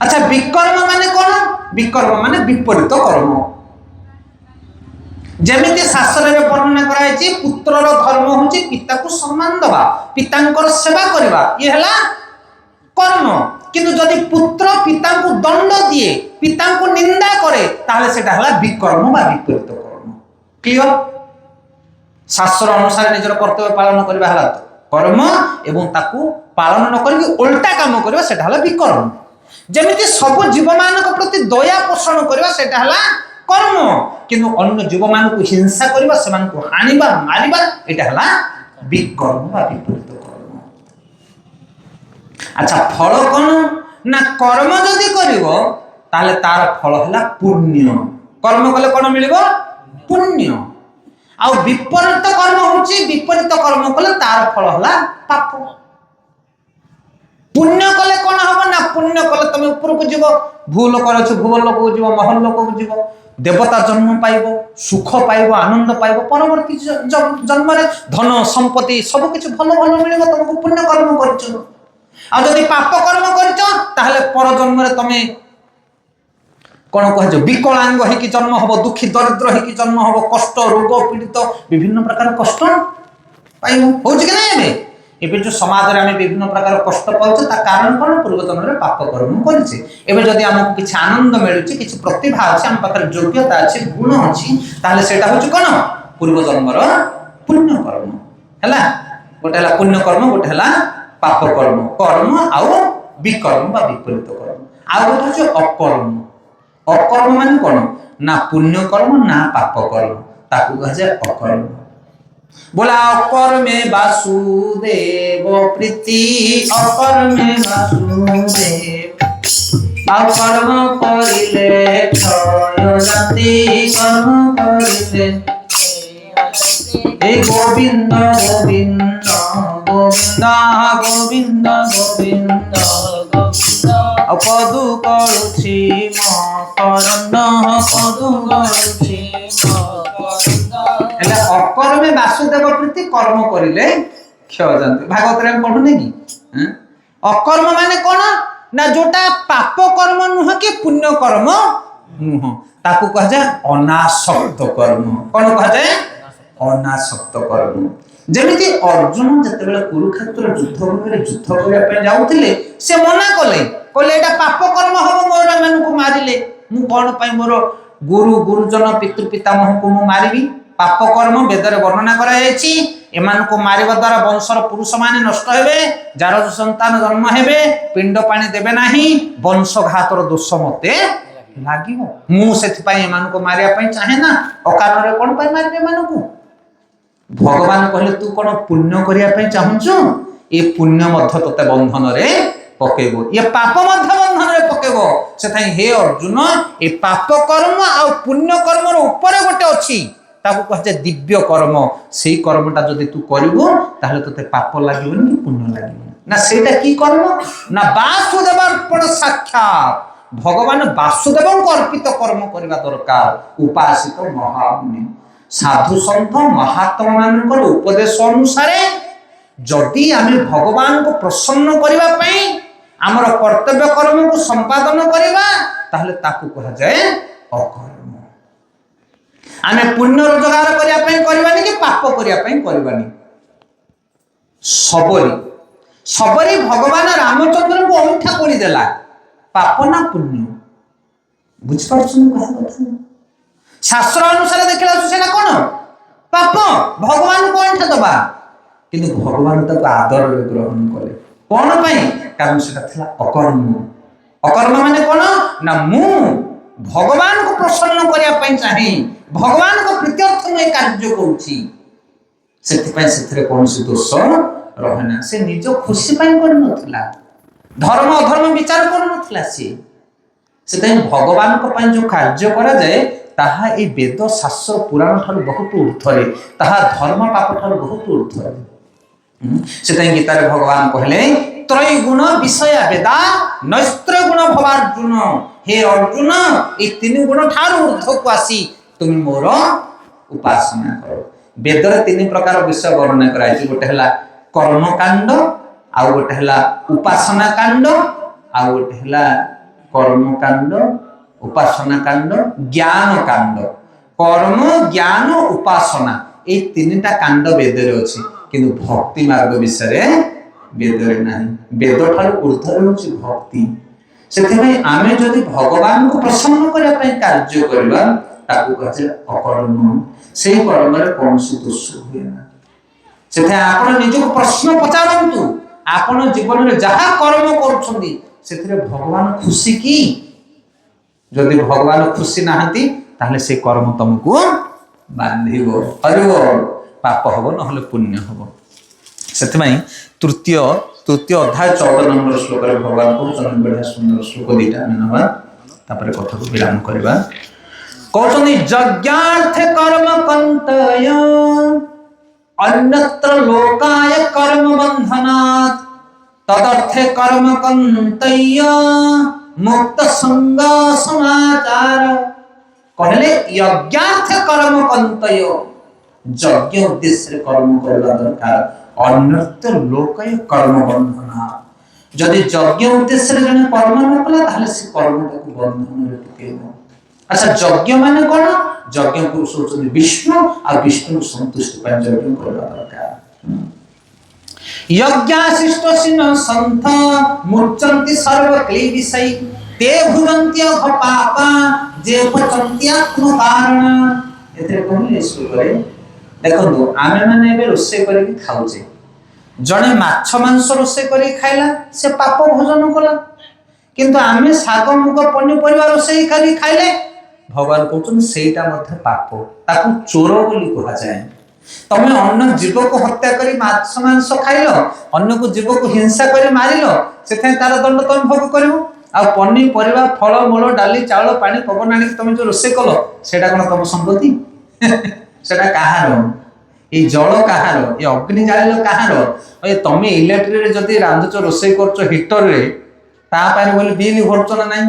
अच्छा विकर्म माने कौन विकर्म माने विपरीत कर्म जेमिति शास्त्र रे वर्णना करायछि पुत्र रो धर्म होछि पिता को सम्मान दबा पितांकर सेवा करबा ये हला कर्म किंतु जदि पुत्र पिता को दंड दिए पिता को निंदा करे ताहले सेटा हला विकर्म बा विपरीत कर्म क्लियर शास्त्र अनुसार निजर कर्तव्य पालन करबा हला कर्म एवं ताकू पालन न करके उल्टा काम करबा सेटा हला विकर्म जेमिति सब जीव मानक प्रति दया पोषण करबा सेटा हला कर्म किंतु अन्य जीव मानक हिंसा करबा समान को हानिबा मारिबा एटा हला विकर्म बा विपरीत कर्म अच्छा फल कोन ना कर्म जदि करिवो ताले तार फल हला पुण्य कर्म कले कोन मिलिबो पुण्य आ विपरीत कर्म होची विपरीत कर्म कले तार फल हला पाप पुण्य कले कोन हबो ना पुण्य कले तमे ऊपर को जीव भूल करछ भूल लोक को जीव महल लोक को जीव देवता जन्म पाइबो सुख पाइबो आनंद पाइबो परवर्ती जन्म रे धन संपत्ति सब कुछ भलो भलो मिलिबो तुमको पुण्य कर्म करछ आ जदि पाप कर्म करछ ताहले पर जन्म रे तमे कोन कहजो विकलांग हे कि जन्म हबो दुखी दरिद्र हे कि जन्म हबो कष्ट रोग पीड़ित विभिन्न प्रकार कष्ट पाइबो होछ कि नै एबे जो समाज रे हम विभिन्न प्रकार कष्ट पाउछ ता कारण कोन पूर्व जन्म रे पाप कर्म करछि एबे जदि हमको किछ आनंद मिलुछि किछ प्रतिभा अछि हम पाखर योग्यता अछि गुण अछि ताले सेटा होछ कोन पूर्व जन्म रो पुण्य कर्म हला गोटे हला पुण्य कर्म गोटे हला पाप कर्म कर्म आ विकर्म बा विपरीत कर्म आ गोटे होछ अकर्म अकर्म माने कोन ना पुण्य कर्म ना पाप कर्म ताकू कह जाय अकर्म बोला अकर्मे वासुदेव प्रीति अकर्मे वासुदेव अकर्म करिले क्षय जाति कर्म करिले हे गोविंद गोविंद गोविंद गोविंद गोविंद पदु करुछि मकरंद पदु करुछि एला अकर्मे वासुदेव प्रीति कर्म करिले क्षय जाति भागवत रे पढुने की अकर्म माने कोन ना जोटा पाप कर्म नुह कि पुण्य कर्म नुह ताकू कह जाय अनासक्त कर्म कोन कह जाय ଅନାସକ୍ତ କର୍ମ। ଯେମିତି ଅର୍ଜୁନ ଯେତେବେଳେ କୁରୁକ୍ଷେତ୍ର ଯୁଦ୍ଧ ଭୂମିରେ ଯୁଦ୍ଧ କରିବା ପାଇଁ ଯାଉଥିଲେ ସେ ମନା କଲେ, କହିଲେ ଏଇଟା ପାପ କର୍ମ ହବ, ମୋର ଏମାନଙ୍କୁ ମାରିଲେ ମୁଁ କଣ ପାଇଁ ମୋର ଗୁରୁଜନ ପିତୃ ପିତାମହଙ୍କୁ ମୁଁ ମାରିବି? ପାପ କର୍ମ ବେଦରେ ବର୍ଣ୍ଣନା କରାଯାଇଛି। ଏମାନଙ୍କୁ ମାରିବା ଦ୍ୱାରା ବଂଶର ପୁରୁଷ ମାନେ ନଷ୍ଟ ହେବେ, ଯାର ସନ୍ତାନ ଜନ୍ମ ହେବେ, ପିଣ୍ଡ ପାଣି ଦେବେ ନାହିଁ, ବଂଶଘାତର ଦୋଷ ମତେ ଲାଗିବ। ମୁଁ ସେଥିପାଇଁ ଏମାନଙ୍କୁ ମାରିବା ପାଇଁ ଚାହେଁ ନା। ଅକାରଣରେ କଣ ପାଇଁ ମାରିବେ ଏମାନଙ୍କୁ? ଭଗବାନ କହିଲେ ତୁ କଣ ପୁଣ୍ୟ କରିବା ପାଇଁ ଚାହୁଁଛୁ? ଏ ପୁଣ୍ୟ ମଧ୍ୟ ତତେ ବନ୍ଧନରେ ପକେଇବ, ଏ ପାପ ମଧ୍ୟ ବନ୍ଧନରେ ପକେଇବ। ସେଥିପାଇଁ ହେ ଅର୍ଜୁନ, ଏ ପାପ କର୍ମ ଆଉ ପୁଣ୍ୟ କର୍ମର ଉପରେ ଗୋଟେ ଅଛି, ତାକୁ କୁହାଯାଏ ଦିବ୍ୟ କର୍ମ। ସେଇ କର୍ମଟା ଯଦି ତୁ କରିବୁ ତାହେଲେ ତତେ ପାପ ଲାଗିବନି କି ପୁଣ୍ୟ ଲାଗିବନି। ନା ସେଇଟା କି କର୍ମ? ନା ବାସୁଦେବ ଅର୍ପଣ ସାକ୍ଷାତ, ଭଗବାନ ବାସୁଦେବଙ୍କୁ ଅର୍ପିତ କର୍ମ କରିବା ଦରକାର। ଉପାସିତ ମହାମୁନି, ସାଧୁ ସନ୍ଥ ମହାତ୍ମା ମାନଙ୍କର ଉପଦେଶ ଅନୁସାରେ ଯଦି ଆମେ ଭଗବାନଙ୍କୁ ପ୍ରସନ୍ନ କରିବା ପାଇଁ ଆମର କର୍ତ୍ତବ୍ୟ କର୍ମକୁ ସମ୍ପାଦନ କରିବା ତାହେଲେ ତାକୁ କୁହାଯାଏ ଅକର୍ମ। ଆମେ ପୁଣ୍ୟ ରୋଜଗାର କରିବା ପାଇଁ କରିବାନି କି ପାପ କରିବା ପାଇଁ କରିବାନି। ସବରୀ ଭଗବାନ ରାମଚନ୍ଦ୍ରଙ୍କୁ ଅଇଁଠା କରିଦେଲା, ପାପ ନା ପୁଣ୍ୟ? ବୁଝିପାରୁଛନ୍ତି କହିବା କଥା? ଶାସ୍ତ୍ର ଅନୁସାରେ ଦେଖିଲା ସେଟା କଣ? ପାପ। ଭଗବାନଙ୍କୁ ଅଇଁଠା ଦବା, କିନ୍ତୁ ଭଗବାନ ତାକୁ ଆଦରରେ ଗ୍ରହଣ କଲେ। କଣ ପାଇଁ? କାରଣ ସେଟା ଥିଲା ଅକର୍ମ। ଅକର୍ମ ମାନେ କଣ? ନା ମୁଁ ଭଗବାନଙ୍କୁ ପ୍ରସନ୍ନ କରିବା ପାଇଁ ଚାହେଁ, ଭଗବାନଙ୍କ ପ୍ରୀତ୍ୟର୍ଥ ମୁଁ ଏ କାର୍ଯ୍ୟ କରୁଛି, ସେଥିପାଇଁ ସେଥିରେ କୌଣସି ଦୋଷ ରହେ ନା। ସେ ନିଜ ଖୁସି ପାଇଁ କରିନଥିଲା, ଧର୍ମ ଅଧର୍ମ ବିଚାର କରୁନଥିଲା ସିଏ। ସେଥିପାଇଁ ଭଗବାନଙ୍କ ପାଇଁ ଯୋଉ କାର୍ଯ୍ୟ କରାଯାଏ ତାହା ଏଇ ବେଦ ଶାସ୍ତ୍ର ପୁରାଣ ଠାରୁ ବହୁତ ଊର୍ଦ୍ଧ୍ୱରେ, ତାହା ଧର୍ମ ପାପ ଠାରୁ ବହୁତ ଊର୍ଦ୍ଧ୍ୱରେ। ସେଥିପାଇଁ ଗୀତାରେ ଭଗବାନ କହିଲେ ତ୍ରୈଗୁଣ ବିଷୟ ବେଦା ନୈସ୍ତ୍ରଗୁଣ ଭବାର୍ଜୁନ। ହେ ଅର୍ଜୁନ, এই ତିନି ଗୁଣ ଠାରୁ ଊର୍ଦ୍ଧ୍ୱକୁ ଆସି ତୁମେ ମୋର ଉପାସନା କର। ବେଦରେ ତିନି ପ୍ରକାର ବିଷୟ ବର୍ଣ୍ଣନା କରାଯାଇଛି। ଗୋଟେ ହେଲା କର୍ମକାଣ୍ଡ, ଆଉ ଗୋଟେ ହେଲା ଉପାସନା କାଣ୍ଡ, ଆଉ ଗୋଟେ ହେଲା କର୍ମକାଣ୍ଡ, ଉପାସନା କାଣ୍ଡ, ଜ୍ଞାନ କାଣ୍ଡ। କର୍ମ, ଜ୍ଞାନ, ଉପାସନା, এই ତିନିଟା କାଣ୍ଡ ବେଦରେ ଅଛି, କିନ୍ତୁ ଭକ୍ତି ମାର୍ଗ ବିଷୟରେ ବେଦରେ ନାହିଁ। ବେଦ ଠାରୁ ଊର୍ଦ୍ଧ୍ୱରେ ହେଉଛି ଭକ୍ତି। ସେଥିପାଇଁ ଆମେ ଯଦି ଭଗବାନଙ୍କୁ ପ୍ରସନ୍ନ କରିବା ପାଇଁ କାର୍ଯ୍ୟ କରିବା ତାକୁ କୁହାଯାଏ ଅକର୍ମ। ସେହି କର୍ମରେ କୌଣସି ଦୋଷ ହୁଏ ନା। ସେଥିପାଇଁ ଆପଣ ନିଜକୁ ପ୍ରଶ୍ନ ପଚାରନ୍ତୁ, ଆପଣ ଜୀବନରେ ଯାହା କର୍ମ କରୁଛନ୍ତି ସେଥିରେ ଭଗବାନ ଖୁସି କି? ଯଦି ଭଗବାନ ଖୁସି ନାହାନ୍ତି ତାହେଲେ ସେ କର୍ମ ତମକୁ ବାନ୍ଧିବ, ହରିବ, ପାପ ହବ ନହେଲେ ପୁଣ୍ୟ ହବ। ସେଥିପାଇଁ ତୃତୀୟ ଅଧ୍ୟାୟ 14 ନମ୍ବର ଶ୍ଲୋକରେ ଭଗବାନ କହୁଛନ୍ତି, ବଢିଆ ସୁନ୍ଦର ଶ୍ଲୋକ ଦିଟା ଆମେ ନେବା, ତାପରେ କଥାକୁ ବିରାମ କରିବା। କହୁଛନ୍ତି ଯଜ୍ଞାର୍ଥେ କର୍ମ କନ୍ତୟ ଅନ୍ୟତ୍ର ଲୋକାୟ କର୍ମ ବନ୍ଧନାତ୍ ତଦର୍ଥେ କର୍ମ କନ୍ତୟ ମୁକ୍ତ ସଙ୍ଗ ସମାଚାର। କହିଲେ ଯଜ୍ଞାର୍ଥେ କର୍ମ କନ୍ତୟ, ଯଜ୍ଞ ଉଦ୍ଦେଶ୍ୟରେ କର୍ମ କରିବା ଦରକାର। ଅନ୍ୟତ୍ର ଲୋକାୟ କର୍ମ ବନ୍ଧନାତ୍, ଯଦି ଯଜ୍ଞ ଉଦ୍ଦେଶ୍ୟରେ ଜଣେ କର୍ମ ନ କଲା ତାହେଲେ ସେ କର୍ମଟାକୁ ବନ୍ଧନରେ ପକେଇବ। ଆଚ୍ଛା, ଯଜ୍ଞ ମାନେ କଣ? ଯଜ୍ଞ ପୁରୁଷ ହେଉଛନ୍ତି ବିଷ୍ଣୁ, ଆଉ ବିଷ୍ଣୁଙ୍କୁ ସନ୍ତୁଷ୍ଟି ପାଇଁ ଯଜ୍ଞ କରିବା ଦରକାର। यज्ञाशिष्टसिन सन्थ मुच्यन्ति सर्व क्लेशै ते भुजन्ति पापा जे पचन्ति आत्मकारण। एथे कहले सुरे देखो आमे माने एबे रोसे करी खाउचे, जणे माछ मांस रोसे करी खाइला से पाप भोजन कला, किंतु आमे साग मुग पनिपरिवा रोसे करी खाइले भगवान कहउछन सेटा मध्ये पाप, ताकू चोर बोली कहा जाय। तमे अन्य जीव को हत्या करी माछ मांस खाइलो, अन्य को जीव को हिंसा करी मारिलो, सेथे तार दंड तमे भोग करिवो। आ पनी परिवा फल मूल डाली चावल पानी पवन आनी तमे जो रोसे कलो सेटा कोन तम संपत्ति? सेटा कहार? ए जल कहार? ए अग्नि जालिलो कहार? ए तमे इलेक्ट्रिक रे जदी रांधुचो रोसे करचो हीटर रे ता पारे बोली बिल भरचो ना नाही?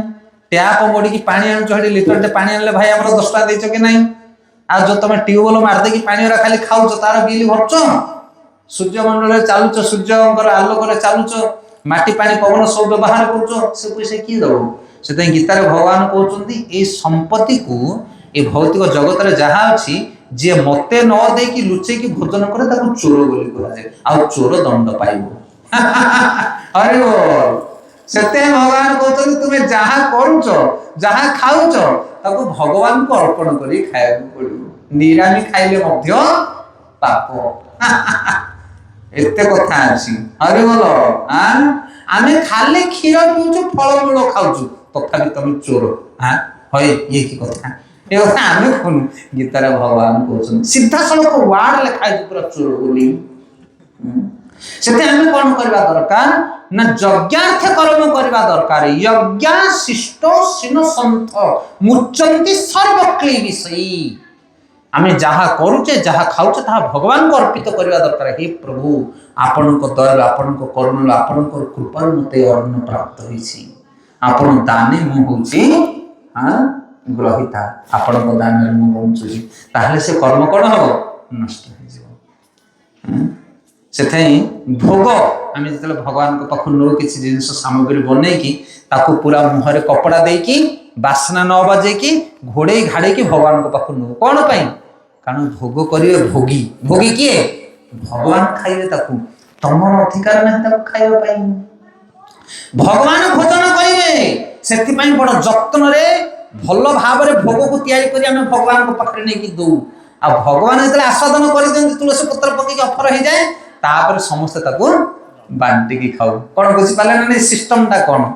टैप मोड़ी की पानी आनुचो हेडी लीटर टे पानी आनले भाई हमरो 10 टका देचो कि नाही? आ जो तुम ट्यूबवेल मार दे पानी खाली खाऊ तार बिल भरच। सूर्यमंडल चलुच, सूर्य आलोक चलुच, माटी पानी पवन सब व्यवहार कर, से पैसा किए दब? से गीतार भगवान कहते संपत्ति को ए भौतिक जगत रे जहा अछि जे मते न देकी लुचे की भोजन करे ताको चोर बोली कहा जाय आ चोर दंड पाइबो अरे ओ सत्य भगवान कहते तुमे जहा करूच जहा खाऊच ताको भगवान को अर्पण करी खाया पड़िबो निरामी खाइले मध्य पाप एते कथा अछि अरे बोलो हां आमे खाली क्षीर पिउछु फल मूल खाऊछु तथापि तुम चोर हां होय ये की कथा ए कथा आमे कोन गीतारे भगवान कहछन सीधा सड़क वार्ड लिखा है पूरा चोर बोली सेते आमे कोन करबा दरकार ना यज्ञार्थ कर्म करबा दरकार यज्ञ शिष्टो सिन संत मुच्यन्ति सर्वक्लेश विषयी आमे जहा करूचे जहा खाऊचे ता भगवान को अर्पित करबा दरकार हे प्रभु आपन को दया आपन को करुणा आपन को कृपा मते अन्न प्राप्त होईछि आपन दाने मु होछि हां ग्रहिता आपन को दाने मु होछि ताहले से कर्म कोन हो नष्ट हो जिवो सेथाई भोग आमे जतले भगवान को पाखु नो किछि जिंस सामग्री बनै की ताकू पूरा मुहरे कपड़ा देई की बासना न बजे की घोड़े घाड़े की भगवान को पाखु नो कोन पई कारण भोग करिवे भोगी भोगी किए भगवान खाइबे ताकू तमर अधिकार नहीं ताकू खाइबा पई भगवान भोजन करिवे सेति पई बड़ जत्न रे भलो भाव रे भोग को तयारी करी हम भगवान को पकड़ नै की दउ आ भगवान जतले आस्वादन करि देन तुलसी पत्र पकी के ऑफर हे जाए तापर समस्त ताकू बांटी की खाऊ कोन बुझि पाले नै सिस्टम ता कोन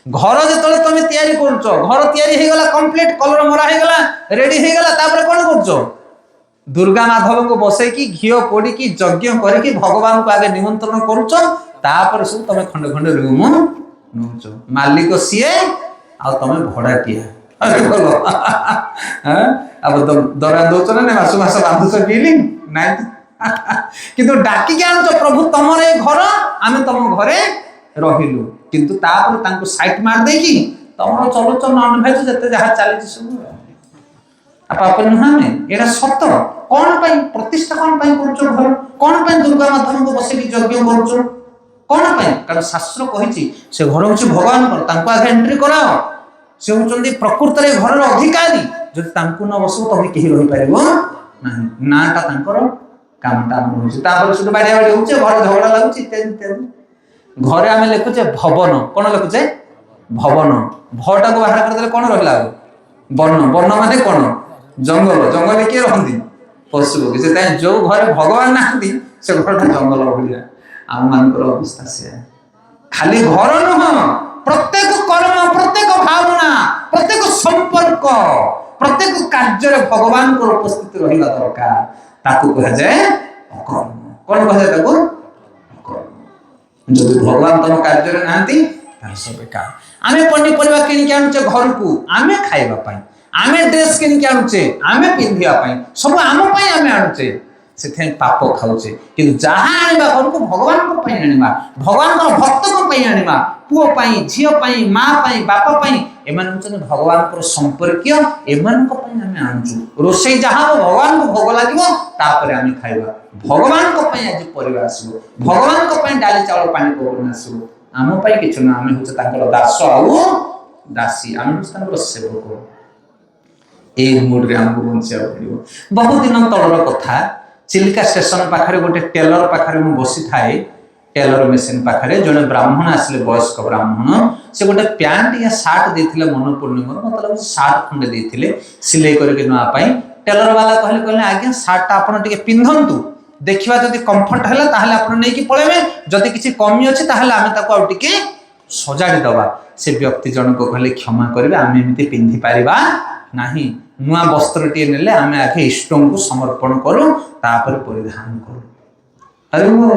घर जतले तमे तयारी करछो घर तयारी हे गला कंप्लीट कलर मरा हे गला रेडी हे गला तापर कोन करछो दुर्गा माधव को बसे की घियो पोड़ी की यज्ञ करी की भगवान को आगे निमंत्रण करूछो तापर सब तमे खंड खंड रूम नउछो मालिक सीए आ तमे भड़ा किया अरे बोलो हां अब दरा दोचो ने मासु मास बांधुछो फीलिंग नाइ किंतु डाकी के आनछो प्रभु तमरे घर आमे तम घरे रहिलु किंतु तापर तांको साइट मार देकी तमरो चलो चलो नॉन भेज जते जहा चाली सब आप नुहामे एरा सत्य कौन पाई प्रतिष्ठा कौन पाई करूचो घर कौन पाई दुर्गा माधव को बसे की यज्ञ करूचो कौन पाई कारण शास्त्र कहिछि से घर होछि भगवान पर तांको आगे एंट्री कराओ से होचंदी प्रकृत रे घर रो अधिकारी जदि तांको न बसो तबे केही रहि पारिबो नाही नाटा तांकर कामटा होछि तापर सुदु बाडिया बाडी होछि घर झगड़ा लागुछि इत्यादि घरे आमे लिखुचे भवन कोन लिखुचे भवन भटा को बाहर कर देले कोन रहला वन वन माने कोन जंगल जंगल के रहंदी पशु पक्षी से जो घर भगवान नाहंदी से घरटा जंगल भलिया आम मानकर अवस्था से खाली घर न प्रत्येक कर्म प्रत्येक भावना प्रत्येक संपर्क प्रत्येक कार्य रे भगवान को उपस्थित रहिला दरकार ताकू कह जाए अकर्म कोन कह जाए ताकू अकर्म जदि भगवान तम कार्य रे नाहंती तार सब बेकार आमे पन्नी परिवा किन के आनचे घर को आमे खाइबा पाई आमे ड्रेस किन के आनुचे आमे पिंधिया पाई सब आम पाई आमे आनुचे सेथे पाप खाउचे किंतु जहां आनिबा को भगवान को पाई आनिबा भगवान को भक्त को पाई आनिबा पुओ पाई झियो पाई मां पाई बापा पाई एमान होचन भगवान को संपर्कीय एमान को पाई आमे आनुचु रोसई जहां भगवान को भोग लागिवो तापरे आमे खाइबा भगवान को पाई आज परिवार आसीबो भगवान को पाई डाली चावल पानी को आसीबो आम पाई किछ ना आमे होच तांकर दास आउ दासी आमे होच तांकर सेवक ए मूड रे हमको बंचिया पड़ियो बहुत दिन तळर कथा चिलिका स्टेशन पाखरे गोटे टेलर पाखरे मु बसी थाए टेलर मशीन पाखरे जने ब्राह्मण आसले वयस्क ब्राह्मण से गोटे पैंट या शर्ट देथिले मन पूर्णिमा मतलब शर्ट खंडे देथिले सिलाई करके नआ पाई टेलर वाला कहले कहले आज्ञा शर्ट आपण टिके पिंधंतु देखिबा जदी कंफर्ट हला ताहले आपण नै कि पळेबे जदी किछि कमी अछि ताहले आमे ताको टिके सजाडी दबा से व्यक्ति जन को कहले क्षमा करबे आमे एमिति पिंधि पारिबा नाही नुआ वस्त्र टी नेले आमे आखे इष्टों को समर्पण करू तापर परिधान करू अरे वो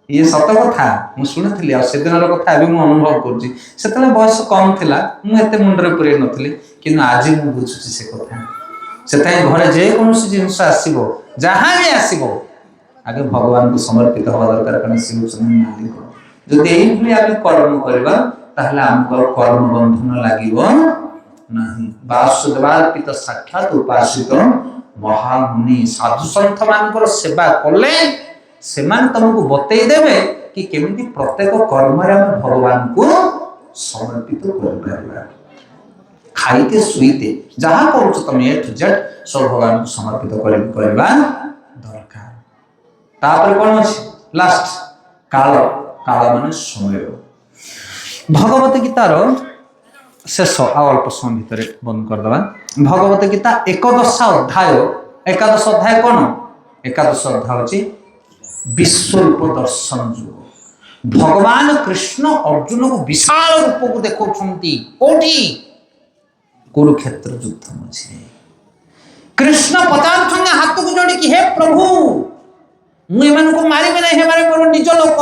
ये सत कथा मु सुनथिली आ सेदिनर कथा अभी मु अनुभव करछि सेतले बयस कम थिला मु एते मुंडरे पुरे नथिली किन आज मु बुझुछि से कथा सेताई घरे जे कोनोसी जिंस आसीबो जहां भी आसीबो आगे भगवान को समर्पित होवा दरकार कारण सिंहासन मालिक जदि एही भली आमे कर्म करबा ताहले हमको कर्म बंधन लागिबो नहीं वासुदेवार्पित साक्षात उपासित महामुनि साधु संत मानकर सेवा कले सेमान तुमको बतई देबे कि केमिति प्रत्येक कर्म रे हम भगवान को समर्पित कर परबा खाइते सुईते जहाँ करूछ तुम ए टू जेड सब भगवान को समर्पित करबा दरकार। तापर कोन अछि लास्ट काल काल माने समय। भगवत गीतार शेष आ अल्प समय भितर बंद करदबा। भगवत गीता एकादश अध्याय कौन एकादश अध्याय होची विश्वरूप दर्शन युग। भगवान कृष्ण अर्जुन को विशाल रूप को देखौछंती कोठी कुरुक्षेत्र युद्ध मझे। कृष्ण पचारुछंगे हाथ को जोड़ी कि हे प्रभु मु एमान को मारिबे नै हे मारे मोर निज लोक।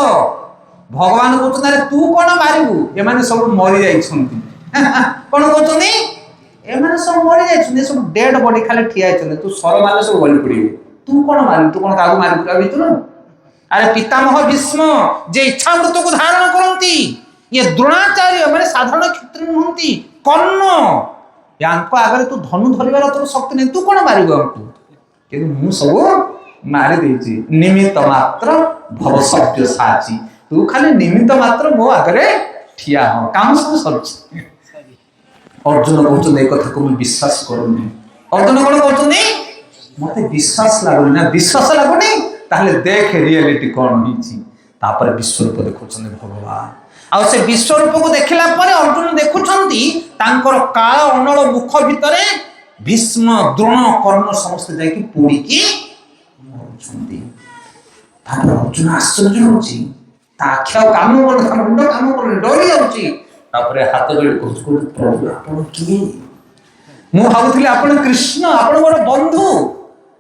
भगवान कहउछन अरे तू कोन मारिबू एमाने सब मरि जाइछंती कोन कहउछनी एमाने सब मरि जाइछंती सब डेड बॉडी खाली ठिया आइछंती तू सर माले सब गली पड़िबे तू कोन मारिबू तू कोन कागु मारिबू का भीतर। अरे पितामह भीष्म जे इच्छा मृत्यु को धारण करती ये द्रोणाचार्य माने साधारण क्षत्रिय नहंती कर्ण यांको आगे तू धनु धरिबार तोर शक्ति नहीं तू कोन मारिबू हमको किंतु मु सब मारि देछि निमित्त मात्र भव सत्य साची तू खाली निमित्त मात्र मो आगे ठिया हो काम सब सच। अर्जुन कहउछन ए कथा को मैं विश्वास करूनी। अर्जुन कोन कहउछन मते विश्वास लागुनी ना विश्वास लागुनी ताहले देख रियलिटी कोन हिची। तापर विश्वरूप देखुछन भगवान आ से विश्वरूप को देखिला परे अर्जुन देखुछंती तांकर काळ अनल मुख भितरे भीष्म द्रोण कर्ण समस्त जाई कि पोड़ी की मरुछंती। तापर अर्जुन आश्चर्य होची ताख्या काम कर मुंड काम कर डरी जाउची। तापर हाथ जोड़ी कहछ प्रभु आपण की मु भाबुथिले आपण कृष्ण आपण मोर बंधु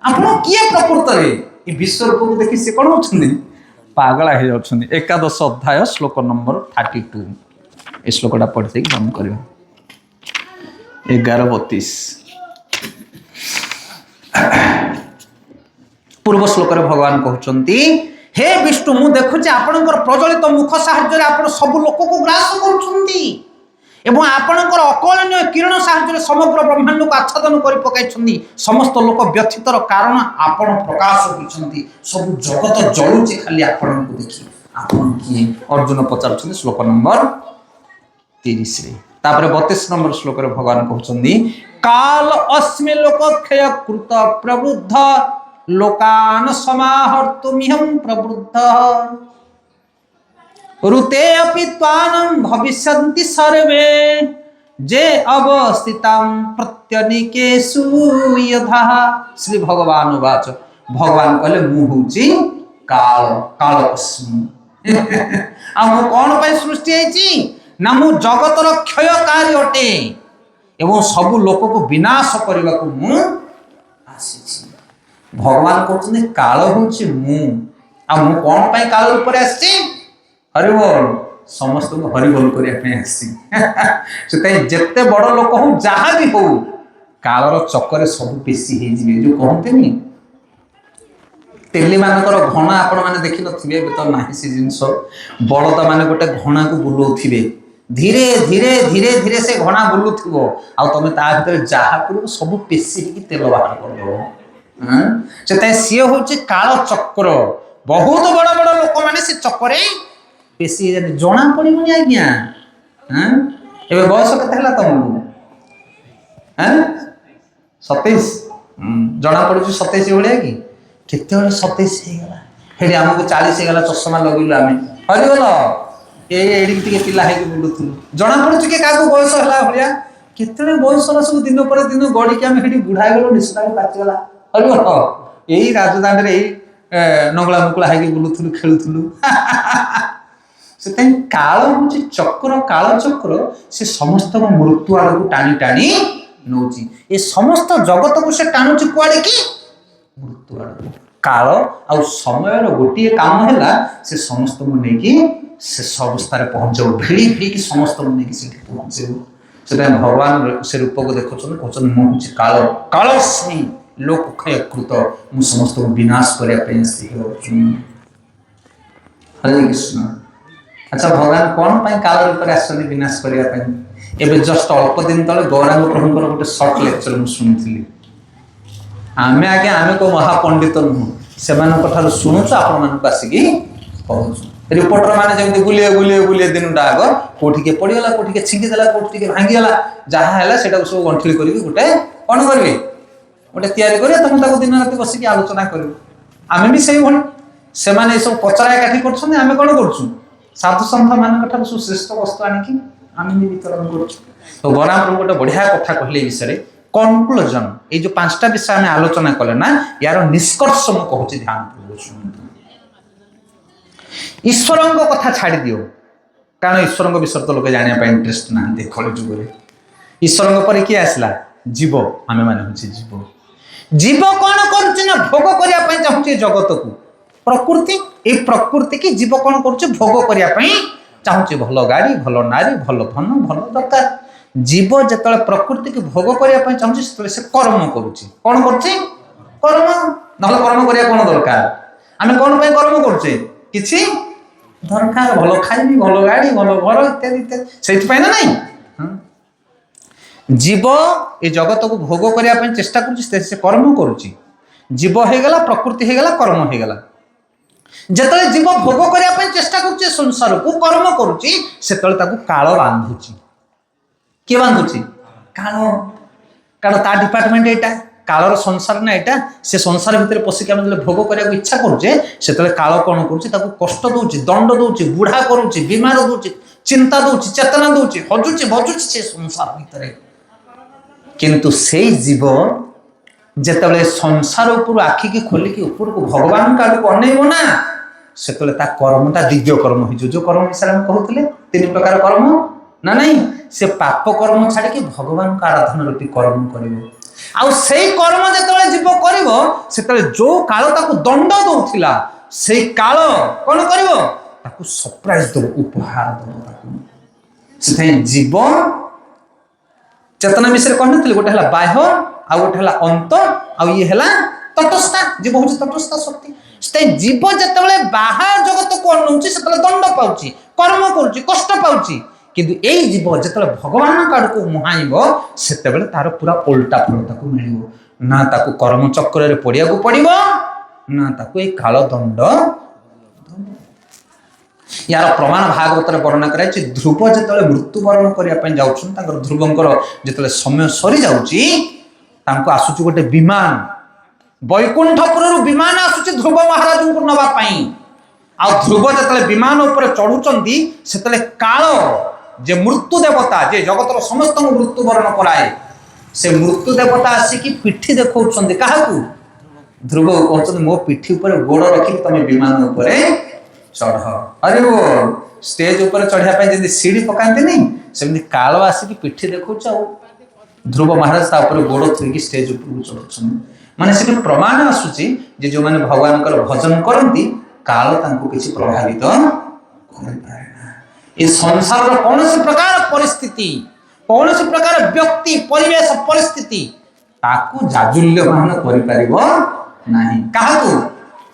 आपण किए प्रकृत रे ए विश्वरूप को देखि से कोन होछंदी पागला हे जाउछंदी। एकादश अध्याय श्लोक नंबर 32 ए श्लोकटा पढ़ते बंद करबा 11:32 पूर्व श्लोक रे भगवान कहउछंती हे विष्णु मु देखुछि आपनकर प्रज्वलित मुख साहाय्य आपण सब लोक को ग्रास करूछंती एवं आपनकर अकलनीय किरण साहाय्य समग्र ब्रह्मांड को आच्छादन करि पकाइछंती समस्त लोक व्यथितर कारण आपण प्रकाश होइछंती सब जगत जळुछि खाली आपण को देखि आपण की। अर्जुन पचारुछंती श्लोक नंबर 30 रे। तापर 32 नंबर श्लोक रे भगवान कहउछंती काल अस्मि लोक क्षय कृत प्रवृद्ध लोकान समाहर्तुमिहं प्रवृद्ध ऋते अपि त्वानं भविष्यन्ति सर्वे जे अवस्थितां प्रत्यनिकेषु यथा। श्री भगवान उवाच भगवान कहले मु होची काल काल अस्मि आ मु कोन पय सृष्टि हेची ना मु जगतर क्षयकारी अटे एवं सब लोक को विनाश करबा को मु आसीछि। भगवान कहते काल होची मु आ मु कोन पय काल ऊपर आसी हरि बोल समस्त को हरि बोल करिया पे आसी से जेते बड़ लोक हो जहाँ भी हो कालर चक्कर सब पेशी हे जिवे जो कहतेनी तेली मानकर घणा आपण माने देखि नथिबे तो नाही से जिंस बळद माने गोटे घणा को बुलौथिबे धीरे धीरे धीरे धीरे से घणा बुलुथिबो आ तमे ता भीतर जहाँ करू सब पेशी की तेल बाहर कर दो से सीए होची काल चक्र बहुत बड़ बड़ लोक माने से चक्रे पेशी जना पड़िबनी आज्ञा। एबे बयस केते हला तुमको 27 जना पड़ुची 27 भलिया कि केते बळे 27 हे गला हेडी हमको 40 हे गला चश्मा लगिलु आमे हरि बोल एडी टिके पिला हे बुलुथु जना पड़ुची के काको बयस हला भलिया केते बयस ला सब दिन पर दिन गडी के आमे हेडी बुढा गेलो निसता पाच गला हरि बोल एई राजदान रे नगला मुकला हे बुलुथु खेलुथु से काल हूँ चक्र काल चक्र से समस्त मृत्यु आड़ को टाणी टाणी नौची ए समस्त जगत को से टाणुची कुआड़े कि मृत्यु आड़ काल आ समय गोटे काम है से समस्त को लेकिन से अवस्था पहुंचे भिड़ी भिड़ी की समस्त को लेकिन पहुंचे से भगवान से रूप को देखुन कहते मुझे काल कालस्मी लोक क्षय कृत मु समस्त को विनाश करने हरे कृष्ण। अच्छा भगवान कौन पाई काल रूप आसने विनाश करने एवं जस्ट अल्प दिन तले गौरांग प्रभुंर गोटे सर्ट लेक्चर मुझे शुणी आमे आगे आमे को महापंडित नुह से शुणुचु आपण मानक आसिकी कहूँ रिपोर्टर माने जमी बुलिए बुलिए बुलिए दिनटा आग कौटिके पड़गला कौटिके छिंकीदेला कौटिके भांगीगला जहाँ है सब गंठली कर गोटे कौन करेंगे गोटे तैयारी करेंगे तुम दिन रात बसिक आलोचना कर आम भी से भाई सब पचरा काठी करें कौन कर साधु सन्थ मान सुश्रेष्ठ वस्तु आणिकी आम भी वितरण कर तो बराम गोटे बढ़िया कथा कहले विषय कनक्लूजन ये जो 5टा विषय आम आलोचना कले ना यार निष्कर्ष मुझे कहूँ ध्यान पूर्वक ईश्वर कथा छाड़ दियो कारण ईश्वर विषय तो लोग जाना इंटरेस्ट ना कल जुगे ईश्वर पर किए आसला जीव आम मैंने हूँ जीव जीव कौन कर भोग करने चाहूँ जगत को प्रकृति ये प्रकृति की जीव कौन कर भोग करने चाहूँ भल गाड़ी भल नारी भल धन भल दरकार जीव जिते प्रकृति की भोग करने चाहूँ से कर्म करुच्ची कौन कर्म ना कर्म करा कौन दरकार आम कौन कर्म करुचे किसी दरकार भल खाइबी भल गाड़ी भल घर इत्यादि इत्यादि से ना नहीं जीव ये जगत को भोग करने चेष्टा कर कर्म करुच्ची जीव होगला प्रकृति होगला कर्म होगला जिते जीव भोग करने चेष्टा कर संसार को कर्म करुच्ची से काल बांधुची किए बांधुची काल कारण ता डिपार्टमेंट यहाँ कालर संसार ना यहाँ से संसार भितर पशिक आम भोग करने इच्छा करुचे से काल कौन कर कष्ट दौर दंड दौर बुढ़ा करुच्ची बीमार दौर चिंता दौर चेतना दौर हजुचे बजुचे से संसार भितर किंतु से जीव जिते संसार उपर आखिकी खोलिकी ऊपर को भगवान का आड़ को अनेब ना से कर्मटा दिव्य कर्म हो जो कर्म विषय में कहते 3 प्रकार कर्म ना नहीं से पाप कर्म छाड़ी भगवान का आराधना रूपी कर्म कर कर्म जिते जीव कर जो काल दंड दौला से काल कौन कर सरप्राइज दब उपहार दब जीव चेतना विषय कहनी गोटे है बाह्य आ गोटे है अंत आ ये है तटस्था जीव हूँ तटस्था शक्ति जीव जिते बाहर जगत को अनौची से दंड पाऊँ कर्म करुच्ची कष्ट पाऊँ किंतु यही जीव जिते भगवान का आड़ को मुहाइब से तार पूरा उल्टा फल मिल ना ताकू कर्म चक्र पड़िया को पड़ो ना ताकू ये काल दंड यार प्रमाण भागवत वर्णना कराई ध्रुव जिते मृत्युवरण करने जाऊँ ध्रुवंकर जिते समय सरी जाऊँगी आसूची गोटे विमान वैकुंठपुर विमान आसूची ध्रुव महाराज को नापी आ ध्रुव जिते विमान उपर चढ़ुंट से काल जे मृत्यु देवता जे जगतर समस्त मृत्युवरण कराए से मृत्यु देवता आसिकी पिठी देखा क्या ध्रुव कहते मो पिठी उपर गोड़ रखी तुम विमान उपर चढ़ अरे वो स्टेज उपर चढ़ापी जमी सीढ़ी पकाते नहीं सेमती काल आसिकी पिठी देखा ध्रुव महाराज तापर गोड़ थोड़ी स्टेज उपर चढ़ुं माने से प्रमाण आसूची जो मैंने भगवान भजन करती काल किसी प्रभावित कर ये संसार कौन सी प्रकार परिस्थिति कौन सी प्रकार व्यक्ति परिवेश परिस्थिति ताकू जाजुल्यमान नहीं क्या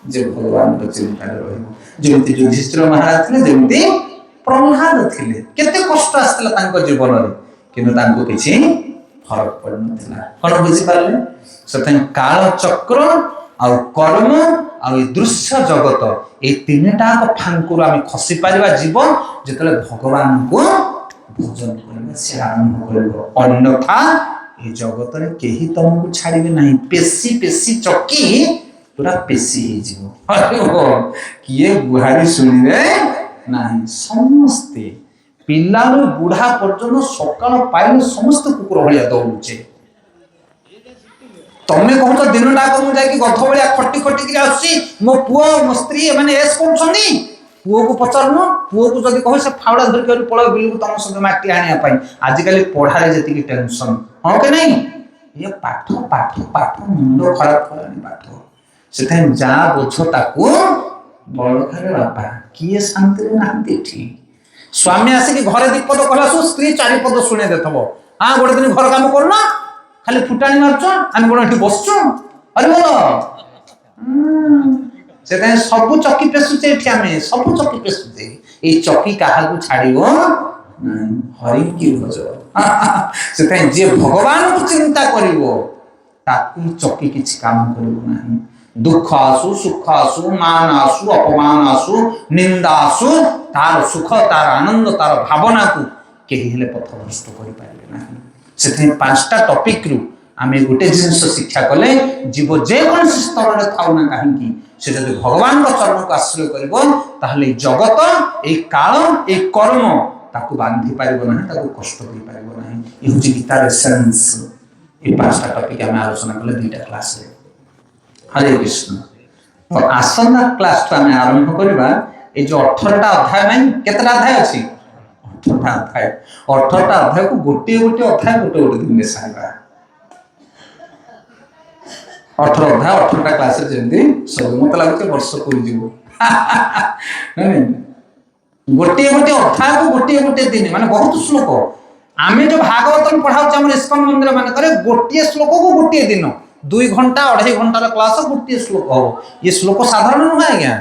जे भगवान चिंता रही युधिष्ठिर महाराज थे जमी प्रहलाद थे केते कष्ट आसला जीवन में किंतु किसी फरक पड़ना कौन बुझीपारे से काल चक्र आ कर्म आ दृश्य जगत ये 3टा फांकुर आम खसी पार जीवन जिते भगवान को भोजन कर आरंभ कर अन्यथा ये जगत में कहीं तुमको छाड़े ना पेशी पेशी चकी पूरा पेशी हो किए गुहारी शुणे ना समस्ते पिला बुढ़ा पर्यटन सकाल पाइल समस्त कुकुर भाया दौड़े तमें कह दिन टाक मुझे गध भाया खटी खटिक आसी मो पुओ मो स्त्री मैंने एस कर पुओ को पचारूँ पुओ को जब कह से फावड़ा धरिक पल बिल को तुम सब मटी आने आजिकल पढ़ाई जी टेंशन हाँ कि नहीं ये पाठ पाठ पाठ मुंड खराब कर पाठ से जा बोझ ताकू बड़ खाले बापा किए शांति ना स्वामी आसिक घरे दीपद कहला स्त्री 4 पद शुणे देव हाँ गोटे दिन घर कम करना खाली फुटाणी मार्च आम कौन ये बसचु अरे बोल से सब चकी पेशुचे आम सब चकी पेशुचे ये चकी क्या छाड़ हरि की भज से जे भगवान को चिंता कर चकी किसी काम कर दुख आसु सुख आसु मान आसु अपमान आसु निंदा आसु तार सुख तार आनंद तार भावना को कहीं हेले पथभ्रष्ट कर पारे ना से पांचटा टॉपिक रु आमे गोटे जिनस शिक्षा कले जीव जेकोसी स्तर में थाउ ना कहीं से जब भगवान चरण को आश्रय कर जगत ए काल ए कर्म ताकू बांधि पार ना कष्ट दे पार ना ये हूँ गीतार एसेंस ये पांचटा टॉपिक आम आलोचना कले दुईटा क्लास रे हरे कृष्ण तो आसंता क्लास तो आम आरंभ करवा ये जो 18टा अध्याय नहीं केतटा अध्याय अच्छी 18टा अध्याय 18टा अध्याय को गोटे गोटे अध्याय गोटे गोटे दिन में सारा 18 अध्याय 18टा क्लास रे जल्दी सब मत लगते वर्ष पूरी जीव नहीं गोटे गोटे अध्याय को गोटे गोटे दिन माने बहुत श्लोक आमे जो भागवतम पढ़ाऊ हम इस्कन मंदिर मान करे गोटे श्लोक को गोटे दिन 2 घंटा 2.5 घंटार क्लास गोटे श्लोक हम ये श्लोक साधारण नुह आज्ञा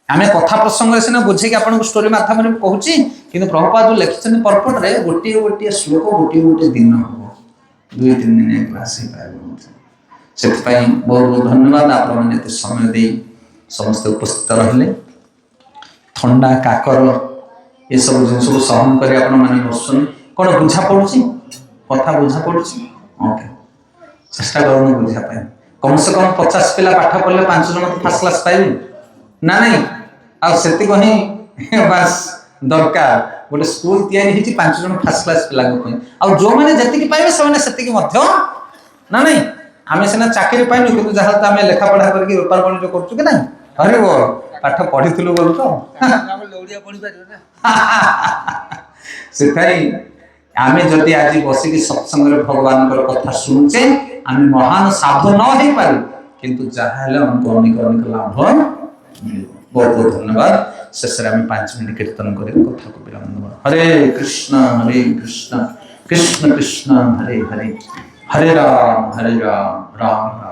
आम कथा प्रसंग सीना बुझे आपको स्टोरी माध्यम कहूँ कि प्रभुपाद जो लिखिं पर्पट में गोटे गोटे श्लोक गोटे गोटे दिन हम 2-3 दिन क्लास से बहुत बहुत धन्यवाद आप समय दे समस्त उपस्थित रहिले थंडा काकर ये सब जिन सब सहन कर बसन कौन बुझा पड़ी कथा बुझा पड़ी ओके चेष्टा कर बुझापी कम से कम 50 पिला पाठ पढ़ले 5 जन फास्ट क्लास पाइबे ना नहीं आती बास दरकार गोटे स्कूल तैयारी 5 जन फास्ट क्लास पिला जो मैंने जी पाइबे से ना नहीं आम सीना चाकरी पाइनु कि जहाँ तो आम लेखा पढ़ा करके बेपार वाणिज्य करूँ कि ना अरे वो पाठ पढ़ी बोलू तो आमे जदि आज बसिक सत्संग भगवान कथा शुणुचे आम महान साधु न हो पारू किंतु जहाँ हमको अनेक अनेक लाभ बहुत बहुत धन्यवाद शेष में 5 मिनट कीर्तन कर कथा को विराम हरे कृष्ण कृष्ण कृष्ण हरे हरे हरे राम राम